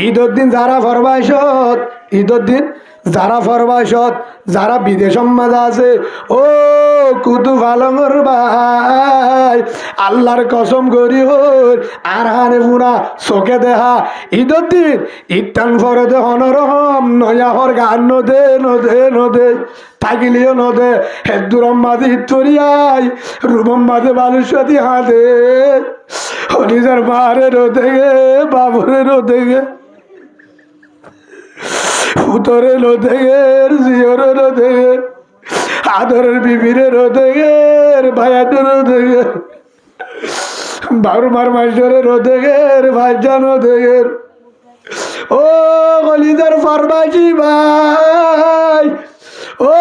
ঈদের দিন যারা ফরমাইশত, ঈদের দিন যারা ফরমাইশত, যারা বিদেশ মাঝে আছে, ও কুতু ভালঙ্গর ভাই, আল্লাহর কসম করি হই আর হানে পুরা চোখে দেহা ঈদের দিন ইটান ফরদে হনরহম নয়াহর গান নদে নদে নদে থাকিলিও নদে হেদুরম মাঝে ইতরিয়াই রুবম মাঝে বালুসাদি হাতে হলিজার মারে রোদে গে বাবুরে রোদে গে উতরে রোদে গে জিওরে রোদে গে আদরের বিবিরে রোদে গে ভাইয়াটা রোদে গে বারুমার মাস্টারে রোদে গে ভাইজান রোদে গে ও হলিজার ফার্মাসি ভাই, ও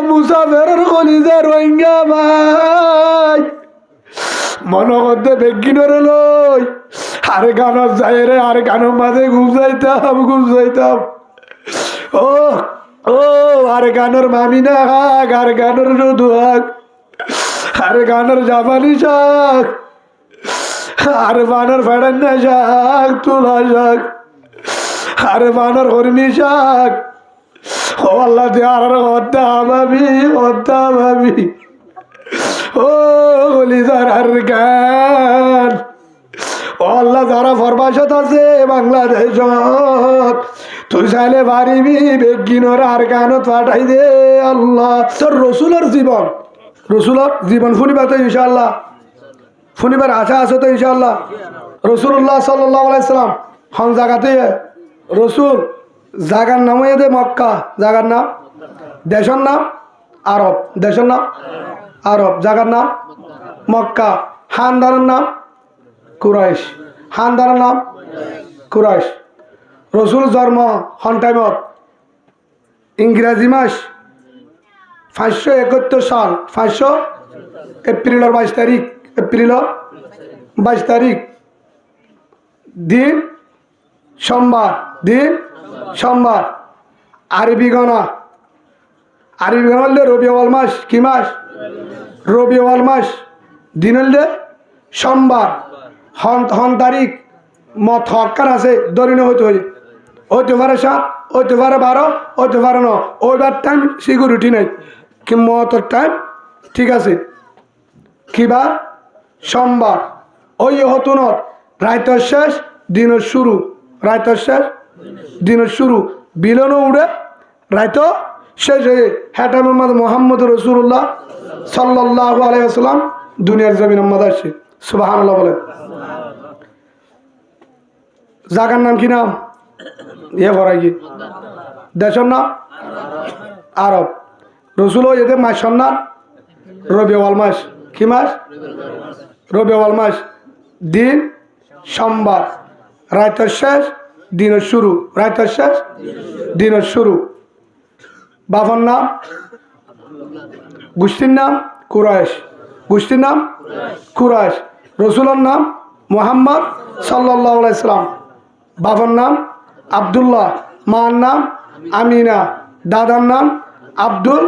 মুসাফেরের কলিজা রোহিঙ্গা ভাই, মনে করতে বেগিনরে লই আর গানত যাই রে, আর গানের মাঝে গুজাইতাম গুজাইতাম, ও ও আর গানের মামিনা হাক, আর গানের রুদু হাক, আর গানের জামানি শাক, আর বানর ফেড়ান্না শাক, তুলা শাক, আর বানর হরমি শাক, ও আল্লাহ আর হত্যা ভাবি হত্যা ভাবি, ও কলিজার আর গান, ও আল্লাহ যারা ফরমাশত আছে বাংলাদেশত, তুই চাইলে পারিবি বেগিনর আর গানত পাঠাই দে আল্লাহ। তোর রসুলের জীবন, রসুলের জীবন শুনিবা তো ইনশাআল্লাহ, শুনিবার আশা আছে তো ইনশাআল্লাহ। রসুল্লাহ সাল্লাল্লাহু আলাইহি সাল্লাম হন জায়গাতে রসুল জাগার নাম হয়ে দে মক্কা, জাগার নাম, দেশের নাম আরব, দেশের নাম আরব, জাগার নাম মক্কা, খানদানের নাম কুরাইশ, খানদানের নাম কুরাইশ। রসুল জন্ম হন টাইমত ইংরাজি মাস 571 সাল, 500 এপ্রিলের 22 তারিখ, এপ্রিলের 22 তারিখ দিন সোমবার, দিন সোমবার। আরবি গণা, আরবি গণা হলে রবিউল মাস, কি মাস? রবিউল মাস। দিন হলে সোমবার। হন তারিখ মত হকার আছে দরিন হইতে পারে 7, হইতে পারে 12, হইতে পারে 9, ওইবার টাইম সিকিউরিটি নাই, কি মতর টাইম ঠিক আছে। কিবার সোমবার। ওই হতুনত রাইতর শেষ দিনের শুরু, রাইতর শেষ দিনের শুরু, বিলনও উড়ে রাইত শেষ হয়ে হ্যাটামের মধ্যে মোহাম্মদ রসুল্লাহ সাল্লাল্লাহু আলাইহি ওয়াসাল্লাম দুনিয়ার জমিনের মধ্যে আসছে। সুবহানাল্লাহ বলে। জাগার নাম কি নাম? ইয়ে ভরাই গিয়ে দেশের নাম আরব। রসুল এদের মাস সন্ন্যান রবিউল মাস, কি মাস? রবিউল মাস। দিন সোমবার, রাইতের শেষ দিনের শুরু, রাইতের শেষ দিনের শুরু। বাবার নাম, গোষ্ঠীর নাম কুরাইশ, গোষ্ঠীর নাম কুরাইশ। রসুলের নাম মুহাম্মদ সাল্লাল্লাহু আলাইহি সাল্লাম। বাবার নাম আব্দুল্লাহ, মার নাম আমিনা, দাদার নাম আব্দুল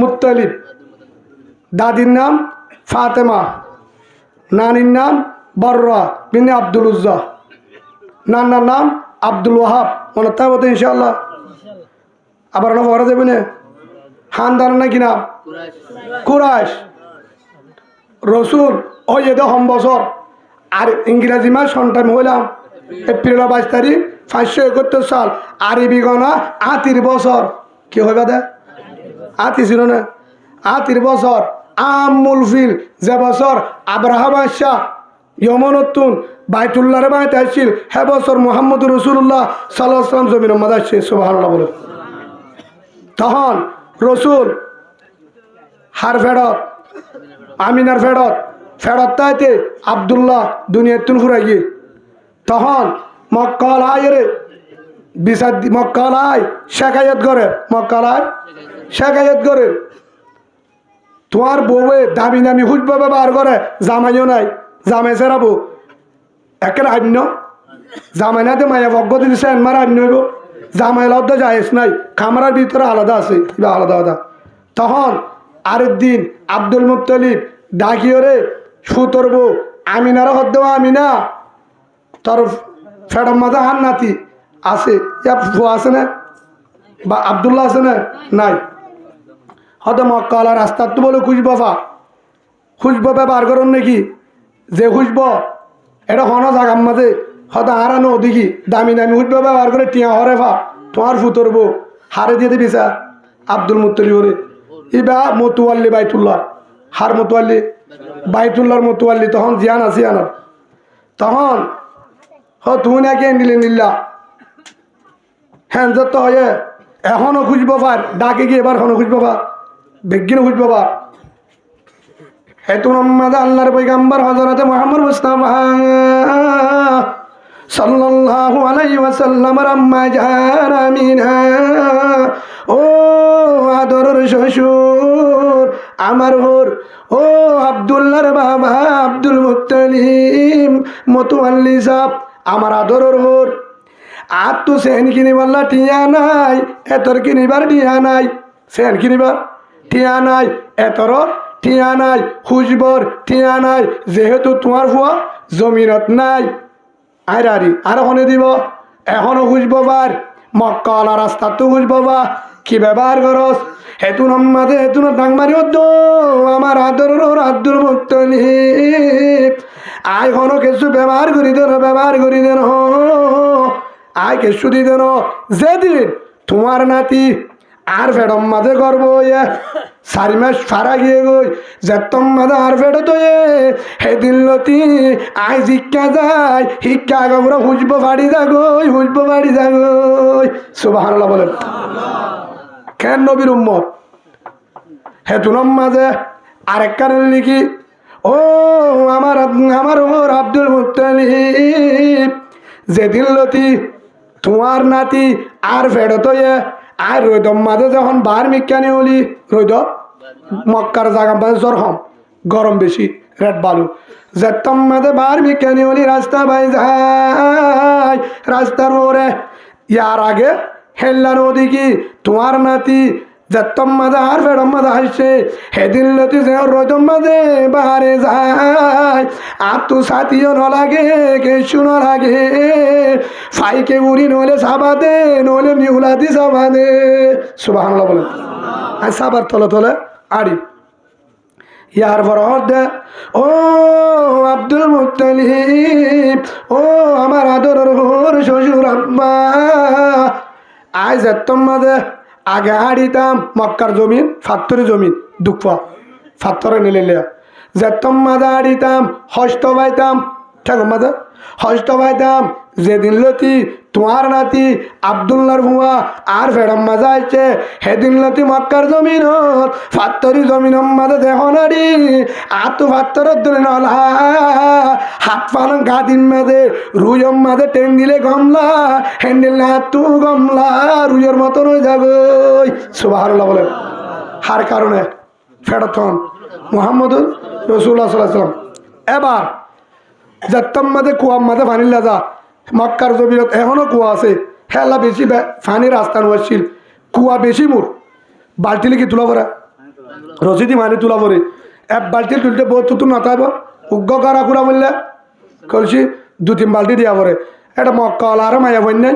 মুত্তালিব, দাদির নাম ফাতেমা, নানির নাম বর্রা বিনে আব্দুল উজ্জা, নানার নাম আব্দুল ওয়াহাব। মনে তাই বলতে ইনশাআল্লাহ। আবার না পড়া যাবে না। খানদার নাকি নাম কুরাইশ। রসুল ওই এদের হম বছর আর ইংরেজি মাস সন্তান হইলাম এপ্রিল 22 তারিখ 571 সাল। আরবি গণা 30 বছর। কি হইবা দে? 30 ছিল না, 30 বছর। আমুল ফিল যে বছর আব্রাহা বাদশাহ ইয়মনতুন বাইতুল্লাহর বানাইতে আসছিল, হে বছর মুহাম্মদ রসুল্লাহ সাল্লাল্লাহু আলাইহি ওয়াসাল্লাম জমিনের মধ্যে আসছে। সুবহানাল্লাহ বলে। তখন রসুল হার ফেরত, আমিনার ফেরত, ফেরত তাইতে আবদুল্লাহ দুনিয়ার তুন ফুরাই গিয়ে তখন মক্কালায় রে বিচার মক্কালায় শেখায়ত করে, মক্কালায় শেখায়ত করে। তোমার বউয়ে দামি দামি হুজবা ব্যবহার করে, জামাইও নাই, জামাই সেরাবো একের আন্য জামাই না দে মায়া বজ্ঞ দিছে এনমার আন্য হইব, জামাই লব্ধ যায়স নাই, খামারার ভিতরে আলাদা আছে, আলাদা আলাদা। তখন আরেক দিন আব্দুল মুত্তালিব ডাকিও রে সুতর বউ আমিনার হদ দেওয়া, আমিনা তোর ফেডম মাঝে হার নাতি আছে, ইয়া ফুয়া আছে না, বা আবদুল্লাহ আছে না, নাই। হয়তো মক্কালা রাস্তার তো বলে খুঁজব ব্যবহার করুন নাকি, যে খুঁজব এটা হন জাগার মাঝে হয়তো হারানো দেখি দামি দামি খুঁজব ব্যবহার করে টিয়া হরে ফা তোমার ফুতরবো হারে দিয়ে দিবি স্যার আব্দুল মুত্তলি হরে ইবা মতুয়াল্লি বাইতুল্লাহ হার মতুয়াল্লি বাইতুল্লাহর মতুয়াল্লি তখন জিয়ান আছি আনার তখন তুমি নাকি নিলে নিল্লা হ্যাঁ যত হয়ে এখনো খুঁজবো পার ডাকে গিয়ে এবার এখনো খুঁজবো পা বিজ্ঞান খুঁজবো পা হেতু মোহাম্মদ আল্লাহর পয়গম্বর হযরত মুহাম্মদ মুস্তাফা সাল্লাল্লাহু আলাইহি ওয়াসাল্লাম আম্মা জান আমিনা ও আদরের শ্বশুর আমার হোর ও আব্দুল্লাহর বাবা আব্দুল মুত্তালিব মতুয়াল্লি সাহেব আমার আদরের হোর আর তো সেন কিনিবার টিয়া নাই এতর কিনিবার টিয়া নাই সেন কিনিবার টিয়া নাই এতর টিয়া নাই খুঁজবর টিয়া নাই যেহেতু তোমার ফুয়া জমিনত নাই আইরারি আর ওখানে দিব এখনো খুঁজব বার মক্কালা রাস্তা তো খুঁজব বা কি ব্যবহার করস হেতু নম্মাদে হেতু না ডাংমারি আমার আদর আব্দুল মুত্তালিব আয় কোনো কিছু ব্যবহার করি দেন আয় কিছু দি দেন যেদিন তোমার নাতি আর ফেডম মাঝে করব চারি মাস ফারা গিয়ে গই যেতম মাঝে আর ফেডে তো সেদিন লতি আয় শিক্ষা যায় শিক্ষা আগে পুরো হুজবো বাড়ি যাগই সুবহানাল্লাহ বলেন কেন নবীর উম্মত হেতুনম মাঝে আরেক কারণ লিখি ও আমার ওর আব্দুল মুত্তালিব যেদিন লতি তোমার নাতি আর ফেডে তো আর রৈদম মাঝে যখন বার মিকানি হলি রৈদ মক্কার জায়গা মাঝে জরহম গরম বেশি রেড বালু যেতম মাঝে বার মিকানি হলি রাস্তা বাই যায় রাস্তার ওরে ইয়ার আগে হেল্লা নদী কি তোমার নাতি যেতম মাঝে আর ফেডম মাঝে আসছে সেদিন লতি যে রৈদম মাঝে বাহারে যায় আর তো সাথীও নলাগে কেসু নলাগে ফাইকে উড়ি নলে সাবাদে নলে মিউলাদি সাবাদে সুবহানাল্লাহ বলেন আর সাবার তলে আড়ি ইয়ার পর দে ও আব্দুল মুত্তালিব ও আমার আদরের শ্বশুর আম্মা আজ যেতম মাঝে আগে হাড়িতাম মক্কার জমিন ফাত্তরের জমিন দুঃখ ফাত্তরে নিলে যেতম মাঝে হাড়িতাম হস্ত পাইতাম ঠিক মাঝে হস্ত পাইতাম যেদিন লতি তোমার নাতি আব্দুল্লাহর ভুয়া আর ফেরম মাজা আইছে সেদিন লতি মক্কার জমিনত ফাত্তরি জমিন মাঝে দেহ নাড়ি আর তো ফাত্তরের দলে নলা হাত পালন গাদিন মাঝে রুজম মাঝে টেন দিলে গমলা হ্যান্ডেল না তু গমলা রুজের মতন হয়ে যাবে সুবহানাল্লাহ বলেন হার কারণে ফেরতন মুহাম্মদুর রাসূলুল্লাহ সাল্লাল্লাহু আলাইহি ওয়াসাল্লাম এবার যেতম মাঝে কুয়ার মাঝে ফানিল্লা যা মক্কার জমিনত এখনো কুয়া আছে হেলা বেশি ফানির রাস্তা নছিল কুয়া বেশি মোর বালতি কি তোলা পরে রসিদি মানি তোলা পরে এক বালতি তুলতে বহুত তো নতাইব উগ্র করা কুড়া বললে কলছি 2-3 বালতি দিয়া পরে এটা মক্কাল আর মায়া বই নাই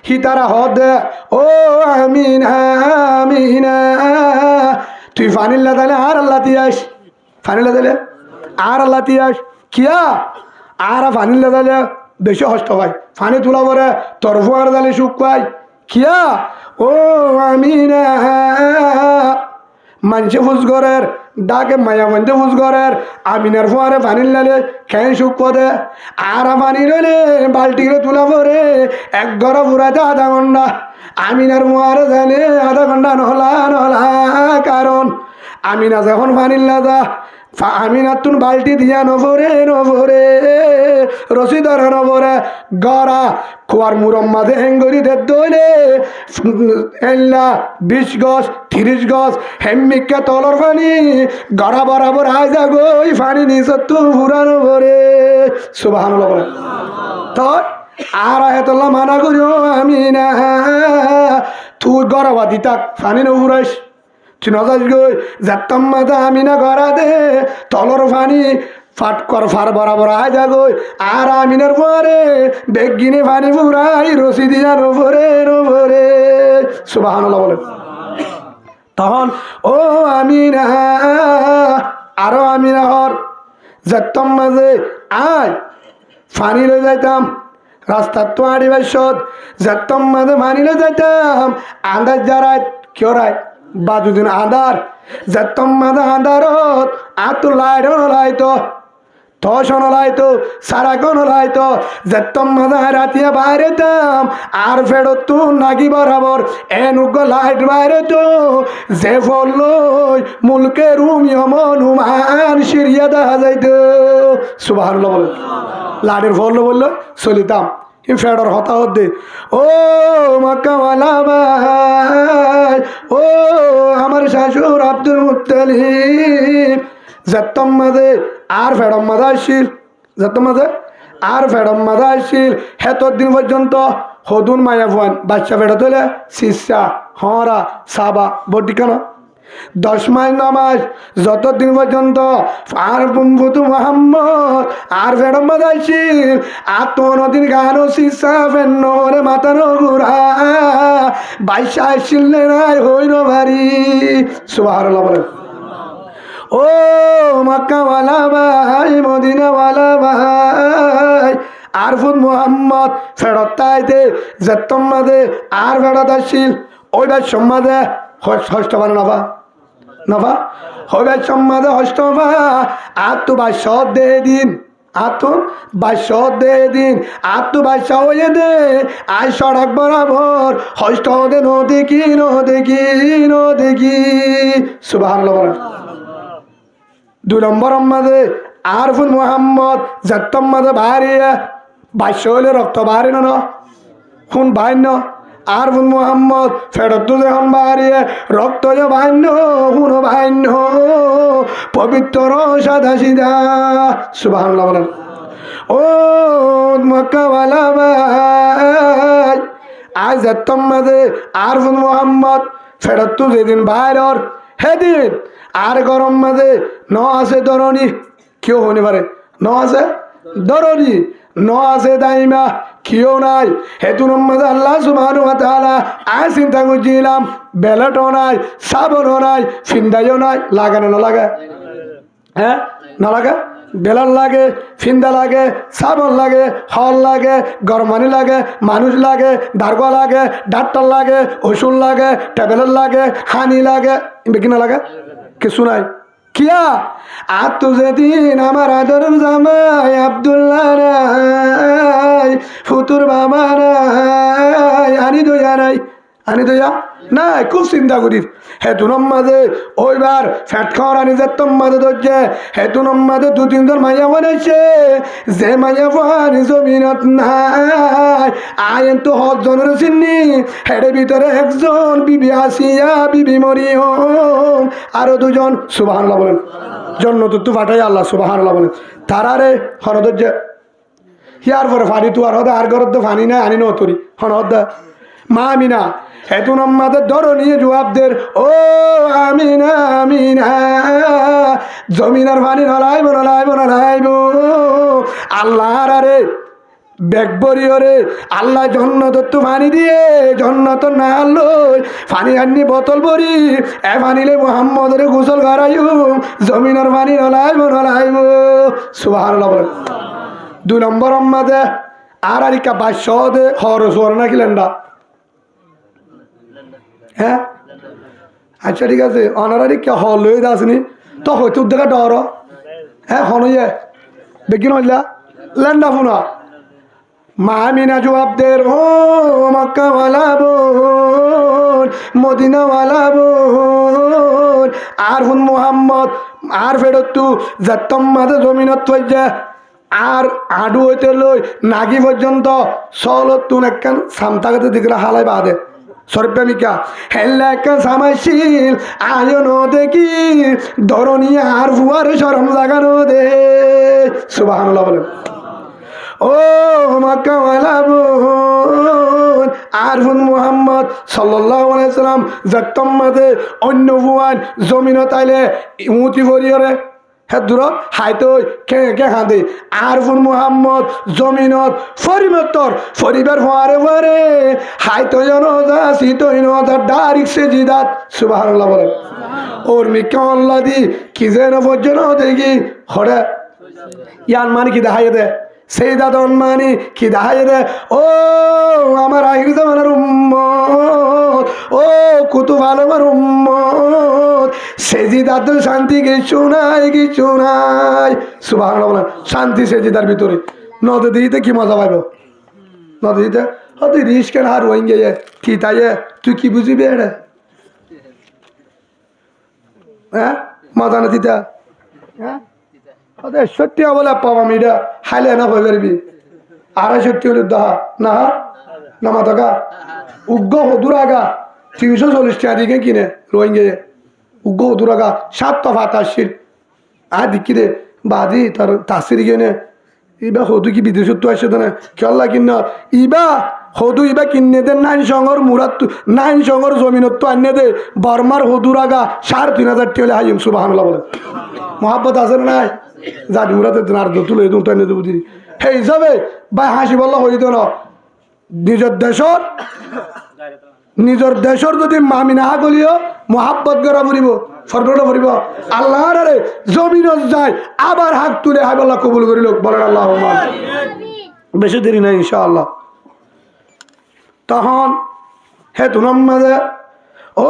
হি তারা হ দে ও আমিনা তুই ফানিল্লা তাহলে আর আল্লাহ তিয়াস ফানিল্লা তাহলে আর আল্লাহ তিয়াস কিয়া আর ফানিল্লা তাহলে বেশি হস্ত ভাই ফানি তোলা পরে তরফ আর দালে সুখ পাই কিয়া ও আমিনা মানুষে ফুসগরের ডাকে মায়া মধ্যে ফুসগরের আমিনার ফোয়ারে পানির লালে খেয়ে সুখ দে আর পানি রইলে বালতিরে তোলা পরে এক ঘর ফুরাতে আধা ঘন্টা আমিনার ফোয়ারে জানে আধা ঘন্টা নহলা কারণ আমিনা যখন পানির লাদা আমিনার তুন বালতি দিয়া নভরে রসি ধরে নভরে গড়া কুয়ার মুরম মাঝে হেঙ্গরি দে দইলে 20 গজ 30 গজ হেমিকা তলর পানি গড়া বরাবর আয় যাগই পানি নিচত তু ফুরানো ভরে সুবহানাল্লাহ বলে তো আর এতলা মানা করিও আমিনা তুই গড়াবা দিতাক পানি নফুরাইস তুই নজাস গই যাতাম মাথা আমিনা গড়া দে তলর পানি ফাট কর ফার বরাবর আয় যাগো আর আমিনের পরে বেগিনে পানি ফুরাই রশি দিয়া নভরে নভরে সুবহানাল্লাহ বলে। তখন ও আমিনা আরো আমিনা হর যেতাম মাঝে আয় ফানি লই যাইতাম রাস্তার তো আড়ি বাইশত যেতাম মাঝে ফানি লই যাইতাম আন্দাজ যারাই কেউ রায় বা দুদিন আধার যেতাম মাঝে আধারত আর তো লাইট লাইতো তখন লাইতো সারাক্ষণ লাইতো যেতাম মাঝে রাতিয়া বাইরে দাম আর ফেরত তু নাকি বরাবর এনুগ লাইট বাইরে তো যে ফল মুলকে রুম হনুমান সিরিয়া দেখা যাইতো সুবহানাল্লাহ বলে। লাইটের ফল বললো চলিতাম ফেডর হতা হতে ও মক্কাওয়ালা ভাই ও আমার শাশুর আব্দুল মুত্তালিব যেতাম মাঝে আর ফেডম মাঝে আসছিল যেতাম মাঝে আর ফেডম মাঝে আসছিল হেতর দিন পর্যন্ত হদুন মায়া ফুয়ান বাচ্চা ফেডা তোলে শিষ্যা হরা সাবা বটি কেন 10 মাস নামাজ যতদিন পর্যন্ত আর বুম্বুতু মোহাম্মদ আর ফেডম মাঝে আসছিল আর তো নদীর গানো শিষ্যা ফেন্নরে মাতানো গুড়া বাইশা আসছিল নাই হইল ভারী সুবহানাল্লাহ বলে। ও মক্কাওয়ালা ভাই মদিনাওয়ালা ভাই আরফুন মোহাম্মদ ফেরত তাইতে যেতাম মাঝে আর ফেরত আসছিল ওইবার সম্মাদে হস্তবা নভা নভা ওইবার সম্মাদে হস্তবা আর তো বাসত দে দিন আতো বাসত দে দিন আর তো বাসা হয়ে দে আই সড়ক বরাবর হস্ত দে নো দেখি নো দেখি নো দেখি সুবহানাল্লাহ বলেন। 2 নম্বর মাঝে আরফুন মোহাম্মদ যেতাম মাঝে বাহারিয়া বাইশ হইলে রক্ত বাহারি ন খুন বাহান্য আরফুন মোহাম্মদ ফেরত যখন বাহারিয়ে রক্ত যে বাহান্য খুন বাহান্য পবিত্র সাদা সিধা সুবহানাল্লাহ বলেন। ও মক্কাওয়ালা ভাই আজ যেতাম মাঝে আরফুন মোহাম্মদ ফেরত যেদিন বাহার সেদিন আর গরম মাঝে ন আছে দরনি কেউ হতে পারে ন আছে দরনি ন আছে দাইমা কেউ নাই হেতু মাঝে আল্লাহ সুবহানাহু ওয়া তাআলা আজ চিন্তা করছিলাম বেলটও নাই সাবনও নাই ফিন্দাইও নাই লাগানো না লাগে হ্যাঁ না লাগে বেলাল লাগে ফিন্দা লাগে সাবন লাগে হল লাগে গরমানি লাগে মানুষ লাগে দারগা লাগে ডাক্তার লাগে ওষুধ লাগে ট্যাবলেট লাগে হানি লাগে কিনা লাগে কিছু নাই কিয়া আর তো যেদিন আমার আদর জামাই আব্দুল্লাহ রাই ফুতুর বাবা রাই আনি দইয়া নাই আনি দইয়া নাই খুব চিন্তা করি হেতু মাঝে ওইবার ফ্যাট খাওয়ার আনি যেতাম মাঝে ধরছে হেতু মাঝে 2-3 জন মাইয়া বানাইছে যে মাইয়া পানি জমিনত নাই আইন তো 10 জনের চিনি হেডের ভিতরে একজন বিবি আসিয়া বিবি মরিয়ম আরো 2 জন সুবহানাল্লাহ বলেন জন্নত তো ফাটাই আল্লাহ সুবহানাল্লাহ বলেন তারারে হরদর্য ইয়ার পরে ফানি তো আর হদে আর ঘর তো ফানি নাই আনি নতরি হনদা মা আমিনা হেতু আমাদের ধরো নিয়ে জবাবদের ও আমিনা আমিনা জমিনার পানি নলাইব নলাইব নলাইব আল্লাহর আরে ব্যাগ বরিও রে আল্লাহ জন্নত তো পানি দিয়ে জন্নত না লই পানি আনি বোতল ভরি এ পানিলে মোহাম্মদের গোসল করাইও জমিনার পানি নলাইব নলাইব সুবহানাল্লাহ বলেন। 2 নম্বর মাঝে আর আরিকা বাস্য দে হরস হর না কিলেন্ডা হ্যাঁ আচ্ছা ঠিক আছে অনারারি কে হল লই দাসনি তো হয়তো দেখা ডর হ্যাঁ হনইয়ে বেগিন হইলা লেন্ডা ফুনা মা আমিনা জবাবদের ও মক্কাওয়ালা বোন মদিনাওয়ালা বোন আরফুন মোহাম্মদ আর ফেরত তু যেতাম মাঝে জমিনত থইয়া আর আডু হইতে লই নাগি পর্যন্ত চলত তুন একখান সামতাগাতে দিকরা হালাই বাদে সরপ্রেমিকা হেল্লা একটা সামাইছিল আয়ন দেখি ধরনি আর ফুয়ার সরম জাগানো দে সুবহানাল্লাহ বলেন। ও মক্কাওয়ালা বোন আরফুন মুহাম্মদ সাল্লাল্লাহু আলাইহি সাল্লাম যেতাম মাঝে অন্য ফুয়ান জমিন তাইলে উঁতি ভরিয়রে হে দূরত হাইতো কে কে খাঁদে আরফুন মোহাম্মদ জমিনত ফরিমত্তর ফরিবার ফারে ফারে হাইতো জনজা সিতই নজা ডারিক সে জিদাত সুবহানাল্লাহ বলেন ওর মিকা আল্লাহ দি কি যেন পর্যন্ত দেখি হরে ইয়ান মানে কি দেখাই দে সেই দাদন মানে কি দেখাই দে ও আমার আখির জামানার উম্মত ও কুতু ভালো আমার উম্মত সেজিদাত শান্তি কিছু নাই সুবহানাল্লাহ বলেন শান্তি সেজিদার ভিতরে নদী দিতে কি মজা পাইব নদী দিতে তুই রিস কেন আর ওই গিয়ে কি তাই তুই কি বুঝিবি এটা হ্যাঁ মজা না দিতে হ্যাঁ সত্যি বলে পাবাম এটা হাইলে না হয়ে পারবি 250 হলে দহা না না মাথা উগ্র হদুর আগা 340 টাকা দিকে কিনে রোহিঙ্গে উগ্র হদুর আগা 7 তফা তাসির আর দিকি দে বাদি তার তাসির গিয়ে ইবা হদু কি বিদেশত তো আসে না খেলা কিন ইবা হদু ইবা কিনে দে 9 সঙ্গর মুরাত 9 সঙ্গর জমিনত তো আনে দে বর্মার হদুর আগা 3,500 টাকা হলে হাইম সুবহানাল্লাহ বলে মহাব্বত আছে না নাই জাতি মুরাতে আর তুলে তো আনে দেবো দিদি সেই হিসাবে ভাই হাসি বললো হইত না নিজের দেশের যদি মামি না গলিও মহাব্বত করা ফুরিব সর্বটা ফুরিব আল্লাহর আরে জমিনত যায় আবার হাত তুলে হাই বল্লা কবুল করিল বলেন আল্লাহ বেশি দেরি নাই ইনশাআল্লাহ তখন হে তুনম মাঝে ও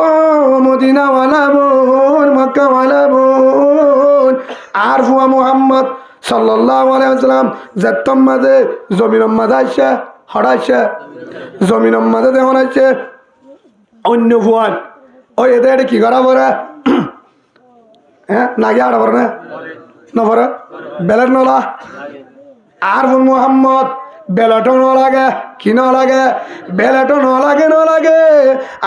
মদিনাওয়ালা বোন মক্কাওয়ালা বোন আর ফুয়া মুহাম্মদ সাল্লাল্লাহু আলাইহি ওয়াসাল্লাম যাত্তম মাঝে জমিনম মাঝে আসছে হড়াইছে জমিনম মাঝে দেওয়া আছে অন্য ফুয়ান ওই এদের কি করা পরে হ্যাঁ নাকি আড়া পরে না নপরে বেলের নলা আর ফুন মুহাম্মদ বেলাটো নলাগে কি নলাগে বেলাটো নলাগে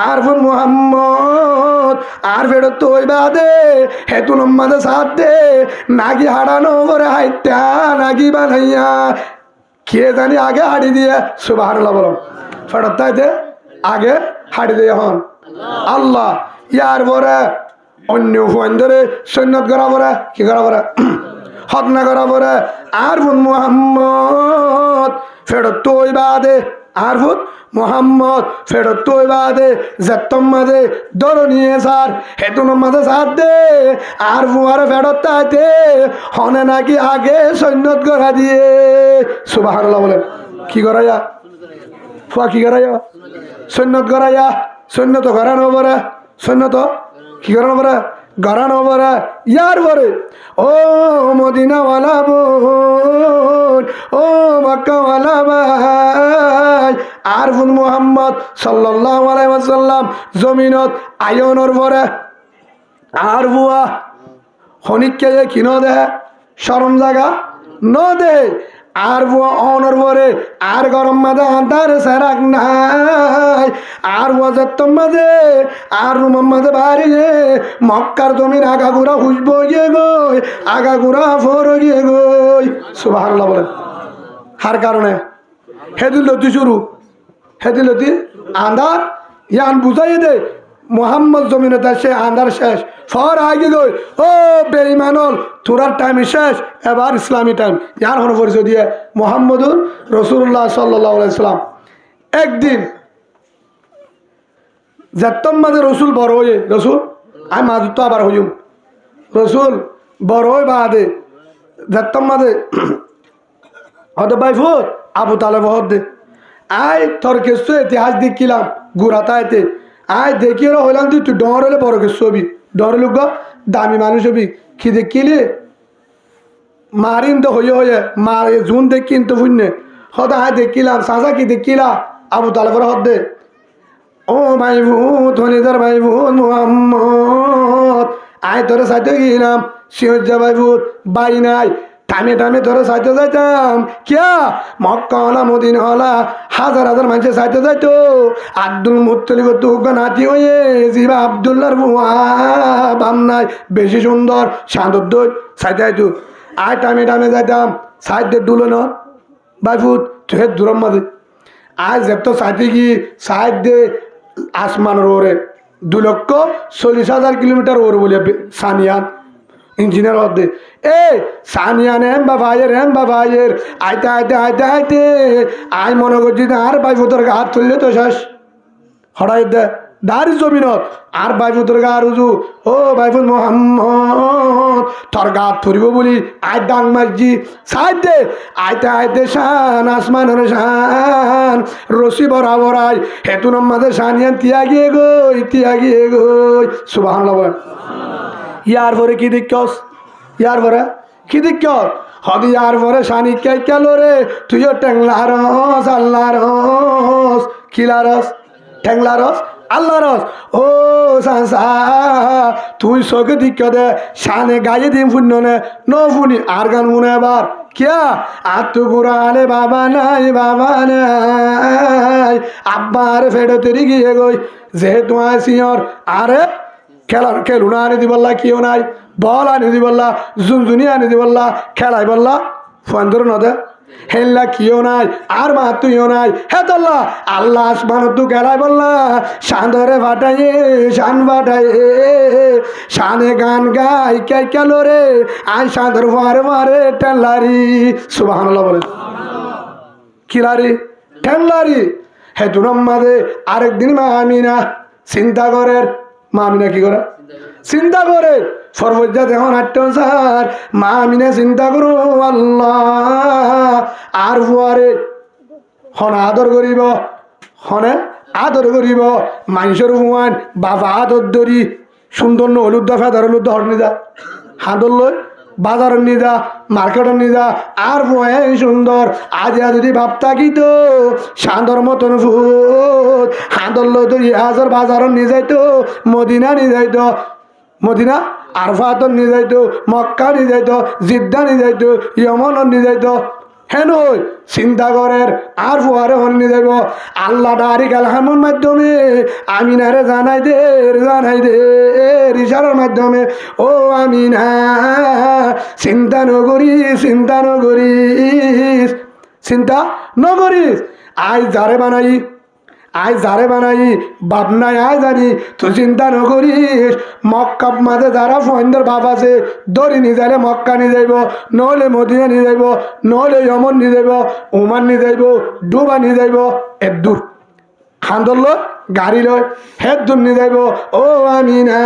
আর ফুন মুহাম্মদ আর ফেরত তো ওই বাদে হেতু নম্মাদে সাথ দে নাকি হারানো করে হাইতা নাকি বানাইয়া কে জানি আগে হাড়ি দিয়ে সুবহানাল্লাহ বলো ফেরত তাইতে আগে হাড়ি দিয়ে হন আল্লাহ ইয়ার পরে অন্য ফুয়ান ধরে সৈন্যত করা পরে কি করা পরে হত্যা করা পরে আর ফুন মুহাম্মদ ফেরত তো ওই বাদে আর ফুন মোহাম্মদ ফেরত তো ওই বাদে জেত্তম মাঝে দর নিয়ে সার হেতুন মাঝে সাথ দে আর ফুয়ার ফেরত তাইতে হনে নাকি আগে সৈন্যত করা দিয়ে সুবহানাল্লাহ বলেন কি করাইয়া ফুয়া কি করাইয়া সৈন্যত করাইয়া সৈন্যত করানো পরে সৈন্যত কি করানো পরে গড়ানো পরে ইয়ার পরে ও মদিনাওয়ালা বোন ও মক্কাওয়ালা ভাই আর ফুন মুহাম্মদ সাল্লাল্লাহু আলাইহি ওয়াসাল্লাম জমিনত আয়নর পরে আর বুয়া হনিককে যে কিনো দে শরম জায়গা ন দে আর বুয়া অনর পরে আর গরম মাঝে আন্তার সেরাক নাই আর ওয়াজত্তম মাঝে আর রুমম মাঝে বাড়িয়ে মক্কার জমির আগাগুড়া হুসবো গিয়ে গই আগাগুড়া ফোর গিয়ে গই সুবহানাল্লাহ বলেন হার কারণে হেদিলতি শুরু হেদিলতি আন্ধার ইয়ান বুঝাই দে মোহাম্মদ জমিনত আসে আন্ধার শেষ ফর আগে গই ও বেঈমানল তোরার টাইম শেষ এবার ইসলামী টাইম ইয়ার হন পরিচয় দিয়ে মোহাম্মদুর রাসূলুল্লাহ সাল্লাল্লাহু আলাইহি সাল্লাম একদিন যাত্তম মাঝে রসুল বড় হয়ে রসুল আমি মাঝ তো আবার হইম রসুল বড় হয়ে বাদে যাত্তম মাঝে হয়তো বাইফুত আবু তালেব হদ দে আয় তোর কিছু ইতিহাস দেখিলাম গুড়াতাইতে আয় দেখিয়ে হইলাম তুই ডর হলে বড় কিছু হবি ডর লোক দামি মানুষ হবি কি দেখিলে মারিন তো হয়ে মারে জুন দেখি তো শুনে হয়তো আয় দেখিলাম সাঁচা কি দেখিলা আবু তালেবর হদ দে ও ভাই ভূত হনিদার ভাই ভূত মুহাম্মদ আয় তোরে সাইতে গেলাম সিহজ্জা ভাই ভূত বাই নাই টামে টামে তোরে সাইতে যাইতাম কিয়া মক্কা হলা মদিনা হলা হাজার হাজার মানুষের সাইতে যাইতো আব্দুল মুত্তালিব তো নাতি হয়ে জিবা আব্দুল্লাহর বাম নাই বেশি সুন্দর শান্তর সাইতে যাইতো আয় টামে টামে যাইতাম সাইডে ডুলো ন ভাই ভূত তুই দূরম মাঝে আজ যেত সাইতে কি সাইড দে আসমানের ওরে 2,40,000 কিলোমিটার ওর বলে সানিয়ান ইঞ্জিনিয়ার হতে এ সানিয়ান হেম বা ভাইয়ের আইতে আইতে আইতে আইতে আই মনে করছি আর ভাই ফুতর হাত তুললে তো শেষ হঠাৎ দে দাঁড়ি জমিনত আর বাইফুতর গা রুজু ও বাইফুত মোহাম্মদ তোর গা ধরিব বলি আই ডাং মারজি সাইড দে আইতে আইতে শান আসমানের শান রশি বরাবরাই হেতু নম্মাদের শানিয়ান তিয়াগিয়ে গই সুবহানাল্লাহ বলেন। ইয়ার পরে কি দিক্কস ইয়ার পরে কি দিক্কস হদি ইয়ার পরে শানি কে কেল রে তুইও টেংলা রস আল্লাহ রস কিলা রস ঠেংলা রস আল্লাহ রস ও সাংসা তুই চোখে দিক্ষ দে শানে গায়ে দিম শূন্য নে ন শুনি আর গান শুনে এবার কিয়া আত্মু পুরালে বাবা নাই আব্বার ফেডে তেরি গিয়ে গই যেহেতু সিয়র আরে খেলু না আনি দিবল্লা কিও নাই বল আনি দিবল্লা জুনজুনি আনি দিবল্লা খেলাই বললা ফন্দর নদে হেল্লা কিও নাই আর মা তুইও নাই হে তোল্লা আল্লাহ আসমান তু খেলাই বললা সান্দরে ফাটাইয়ে শান ফাটাইয়ে শানে গান গাই কে কেল রে আই সান্দর মারে মারে টেনলারি সুবহানাল্লাহ বলে কিলারি টেনলারি হে তুরম মাঝে আরেকদিন মা আমিনা চিন্তা করের মা আমিনা কি করে চিন্তা করে সর্বজ্ঞা দেখুন আট্টার মা আমিনা চিন্তা করো আল্লাহ আর ফুয়ারে হনে আদর করিব মানুষের ফুয়ান বাবা আদর ধরি সুন্দর হলুদ ফেদার হলুদ হর নিদা হাঁদর লই বাজারের নিদা মার্কেটের নিদা আর ফুয়াই সুন্দর আজ যদি ভাবতা কি তো সাঁদর মতন ফুট হাঁদর লো তো হাজার বাজারের নিয়ে যাইতো মদিনা নিয়ে যাইতো মদিনা আরফাতন নিয়ে যাইতো মক্কা নিয়ে যাইতো জিদ্দা নিয়ে যাইতো ইয়মন নিয়ে যাইতো হেন চিন্তা করের আর ফুয়ারে হন নিয়ে যাইব আল্লাহ ডারি কালামের মাধ্যমে আমিনারে জানাই দে ইশারার মাধ্যমে ও আমিনা চিন্তা নগরিস আই যারে বানাই বাপ নাই আয় জানি তুই চিন্তা নকরিস মক্কা মাঝে যারা ফোনদের বাপ আছে দড়ি নিয়ে যাইলে মক্কা নিয়ে যাইব নহলে মদিনা নিয়ে যাইব নহলে ইয়মন নিয়ে যাইব ওমান নিয়ে যাইব ডুবা নিয়ে যাইব এর দূর খান্দর লয় গাড়ি লয় হের দূর নিয়ে যাইব ও আমি না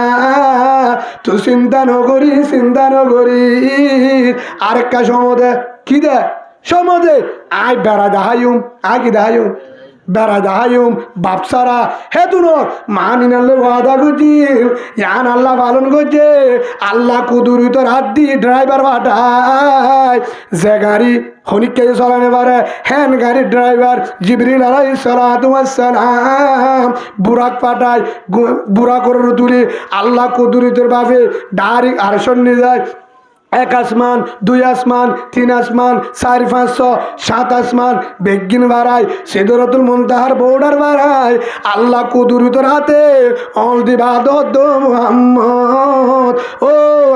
তুই চিন্তা নকরিস আরেকটা সমদে কি দে সমদে আয় বেড়া দেখাইম কি দেখাইম বেড়া দেখাইম বাপসারা হে তুনর মা মিনাল্লে ওয়াদা করছিল ইয়ান আল্লাহ পালন করছে আল্লাহ কুদুরিত রাত দি ড্রাইভার পাঠায় যে গাড়ি হনিককে চলানে পারে হ্যান গাড়ির ড্রাইভার জিবরিল আলাইহিস সালাতু ওয়াস সালাম বুরাক পাঠায় বুরাক করে তুলি আল্লাহ কুদুরিতের ভাবে ডাইরেক্ট আরশন নিয়ে যায় এক আসমান দুই আসমান তিন আসমান 4-500 7 আসমান বেগিন বাড়ায় সিদরাতুল মুনতাহার বর্ডার বাড়ায় আল্লাহ কুদরতের হাতে অল দিবাদ মুহাম্মদ ও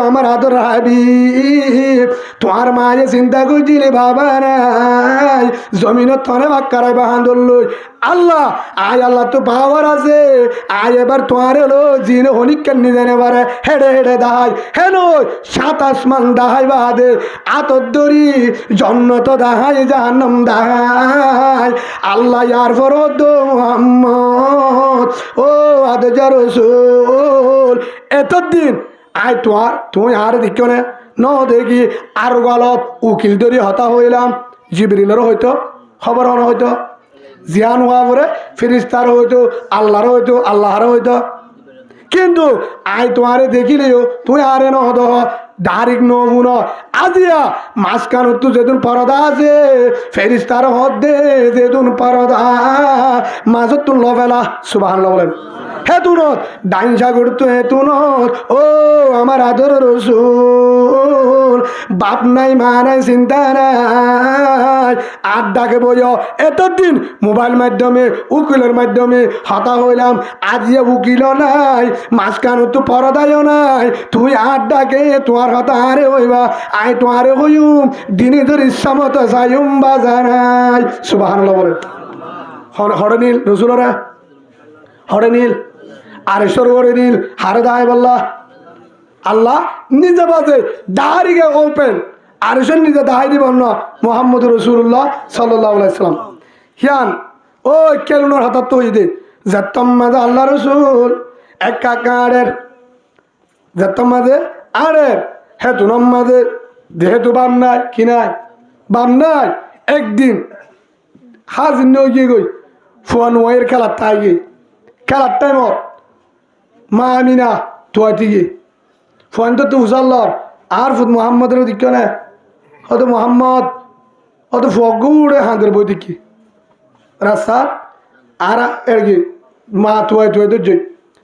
আমার আদর হাবিব তোমার মায়ে চিন্তা করছিলে বাবা নাই জমিনত থনে বাক্কারাই বাহান্দর লই আল্লাহ আল্লাহ তো পাওয়ার আছে এবার তোমার হলো জিনে হনিকেন নিয়ে জানে পারে হেডে দাহাই হেন 7 আসমান দাহাই বাদে আতর দরি জন্নত দাহাই জাহান্নাম দাহাই আল্লাহ ইয়ার ফরদ মুহাম্মদ ও আদজা রাসূল এতদিন তুই আর দেখিও না দেখি আর গলত উকিল দরি হতা হইলাম জিবরিলেরও হয়তো খবর হন হয়তো জিয়ান হওয়া পরে ফিরিস্তারও হইতো আল্লাহরও হইতো কিন্তু তোমারে দেখিলেও তুই আরে নহদ ডাইরেক্ট নবুন আজিয়া মাঝখান তো যেদিন পরদা আছে ফেরিস্তার হদ্দে যেদিন পরদা মাঝত তুন লবেলা সুবহানাল্লাহ বলেন হেতুনত ডাইন সাগর তো হেতুনত ও আমার আদর রসুল বাপ নাই মা নাই চিন্তা নাই আড্ডাকে বইয় এতদিন মোবাইল মাধ্যমে উকিলের মাধ্যমে হতা হইলাম আজিয়া উকিল নাই মাঝখান তো পরদায়ও নাই তুই আড্ডাকে তোমার হতা আরে হইবা তোমারে হইম দিনে ধর ইচ্ছা মতো যাইম বাজারাই সুবহানাল্লাহ বলেন হরে নীল রসুলরা হরে নীল আর সরোবরে নীল হারে দায় বল্লা আল্লাহ নিজে বাজে দাহারিকে ওপেন আর সে নিজে দাহাই দিব না মোহাম্মদ রসুল্লাহ সাল্লাম হিয়ান ও কেলুনোর হাতার তো দে যেতম মাঝে আল্লাহ রসুল এক কাকারের যেতম মাঝে আরের হেতু নম মাঝে যেহেতু বাম নাই কি নাই বাম নাই একদিন হাজির নই গিয়ে গই ফোন ওয়ের খেলার তাই গিয়ে খেলার টাইমত মা আমিনা তোয়াতি গিয়ে ফোন তো উসাল্লার আর ফুট মোহাম্মদের দিক না অত মোহাম্মদ অত ফগুড়ে হাঁদের বই দেখি রাস্তা আর এর কি মা তোয়াই তোয়াই তো জয়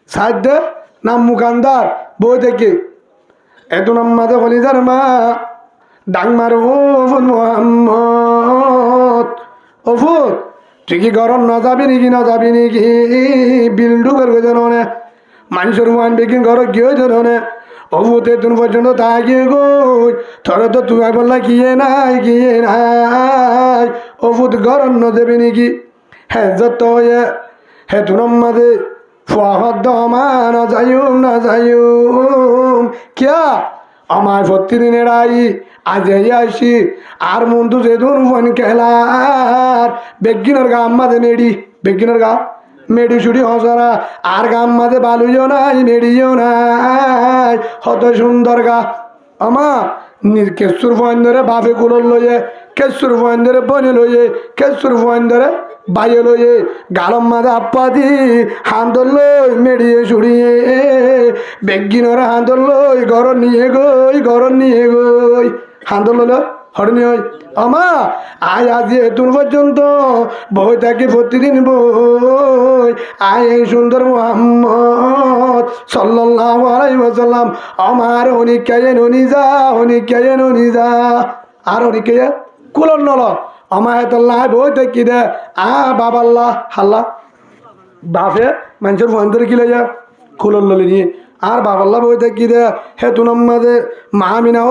সাহায্য নাম মুকান্দার বই দেখি এত নাম মাঝে হলিদার মা ডাং মার ও মোহাম্মদ ও ফুট তুই কি গরম না যাবি নাকি বিল্ডু করবে জানে মানুষের মান বেকিন ঘর গিয়ে জানে অবুতে তুমি পর্যন্ত তাকিয়ে গই থরে তো তুমি বললা গিয়ে নাই অবুত গরম না দেবে নাকি হ্যাঁ যত হে তুনম মাঝে ফুয়াহদ্দ না যাইম কিয়া আমার প্রতিদিনের আই আজ আইসি আর মন্দু যেদুন ফোন খেলার বেগিনের গা আমাদের বেগিনের গা মেডি ছুটি হসরা আর গাম মাঝে বালুইও নাই মেডিও নাই হত সুন্দর গা আমা কেশুর ফোন ধরে বাপে কুলোর লইয়ে কেশুর ফোন ধরে বনে লইয়ে কেশুর ফোন ধরে বাইয়ে লইয়ে গালম মাঝে আপা দি হান্দর লই মেডিয়ে ছুড়িয়ে বেগিনর হান্দর লই ঘর নিয়ে গই হান্দর লইল হরনি হই আমা আয় আজ এতুন পর্যন্ত বই থাকি প্রতিদিন বই আয় এই সুন্দর মোহাম্মদ সাল্লাল্লাহু আলাইহি ওয়াসাল্লাম আমার হনিকায়ে ননি যা আর হনিকায়ে কুলন নল আমার এতল্লাহ বই থাকি দে বাবাল্লাহ হাল্লা বাপে মানুষের ফোন ধরে কিলে যা কুলন ললে নিয়ে আর বাবাল্লাহ বই থাকি দে হে তুনম মাঝে মামিনা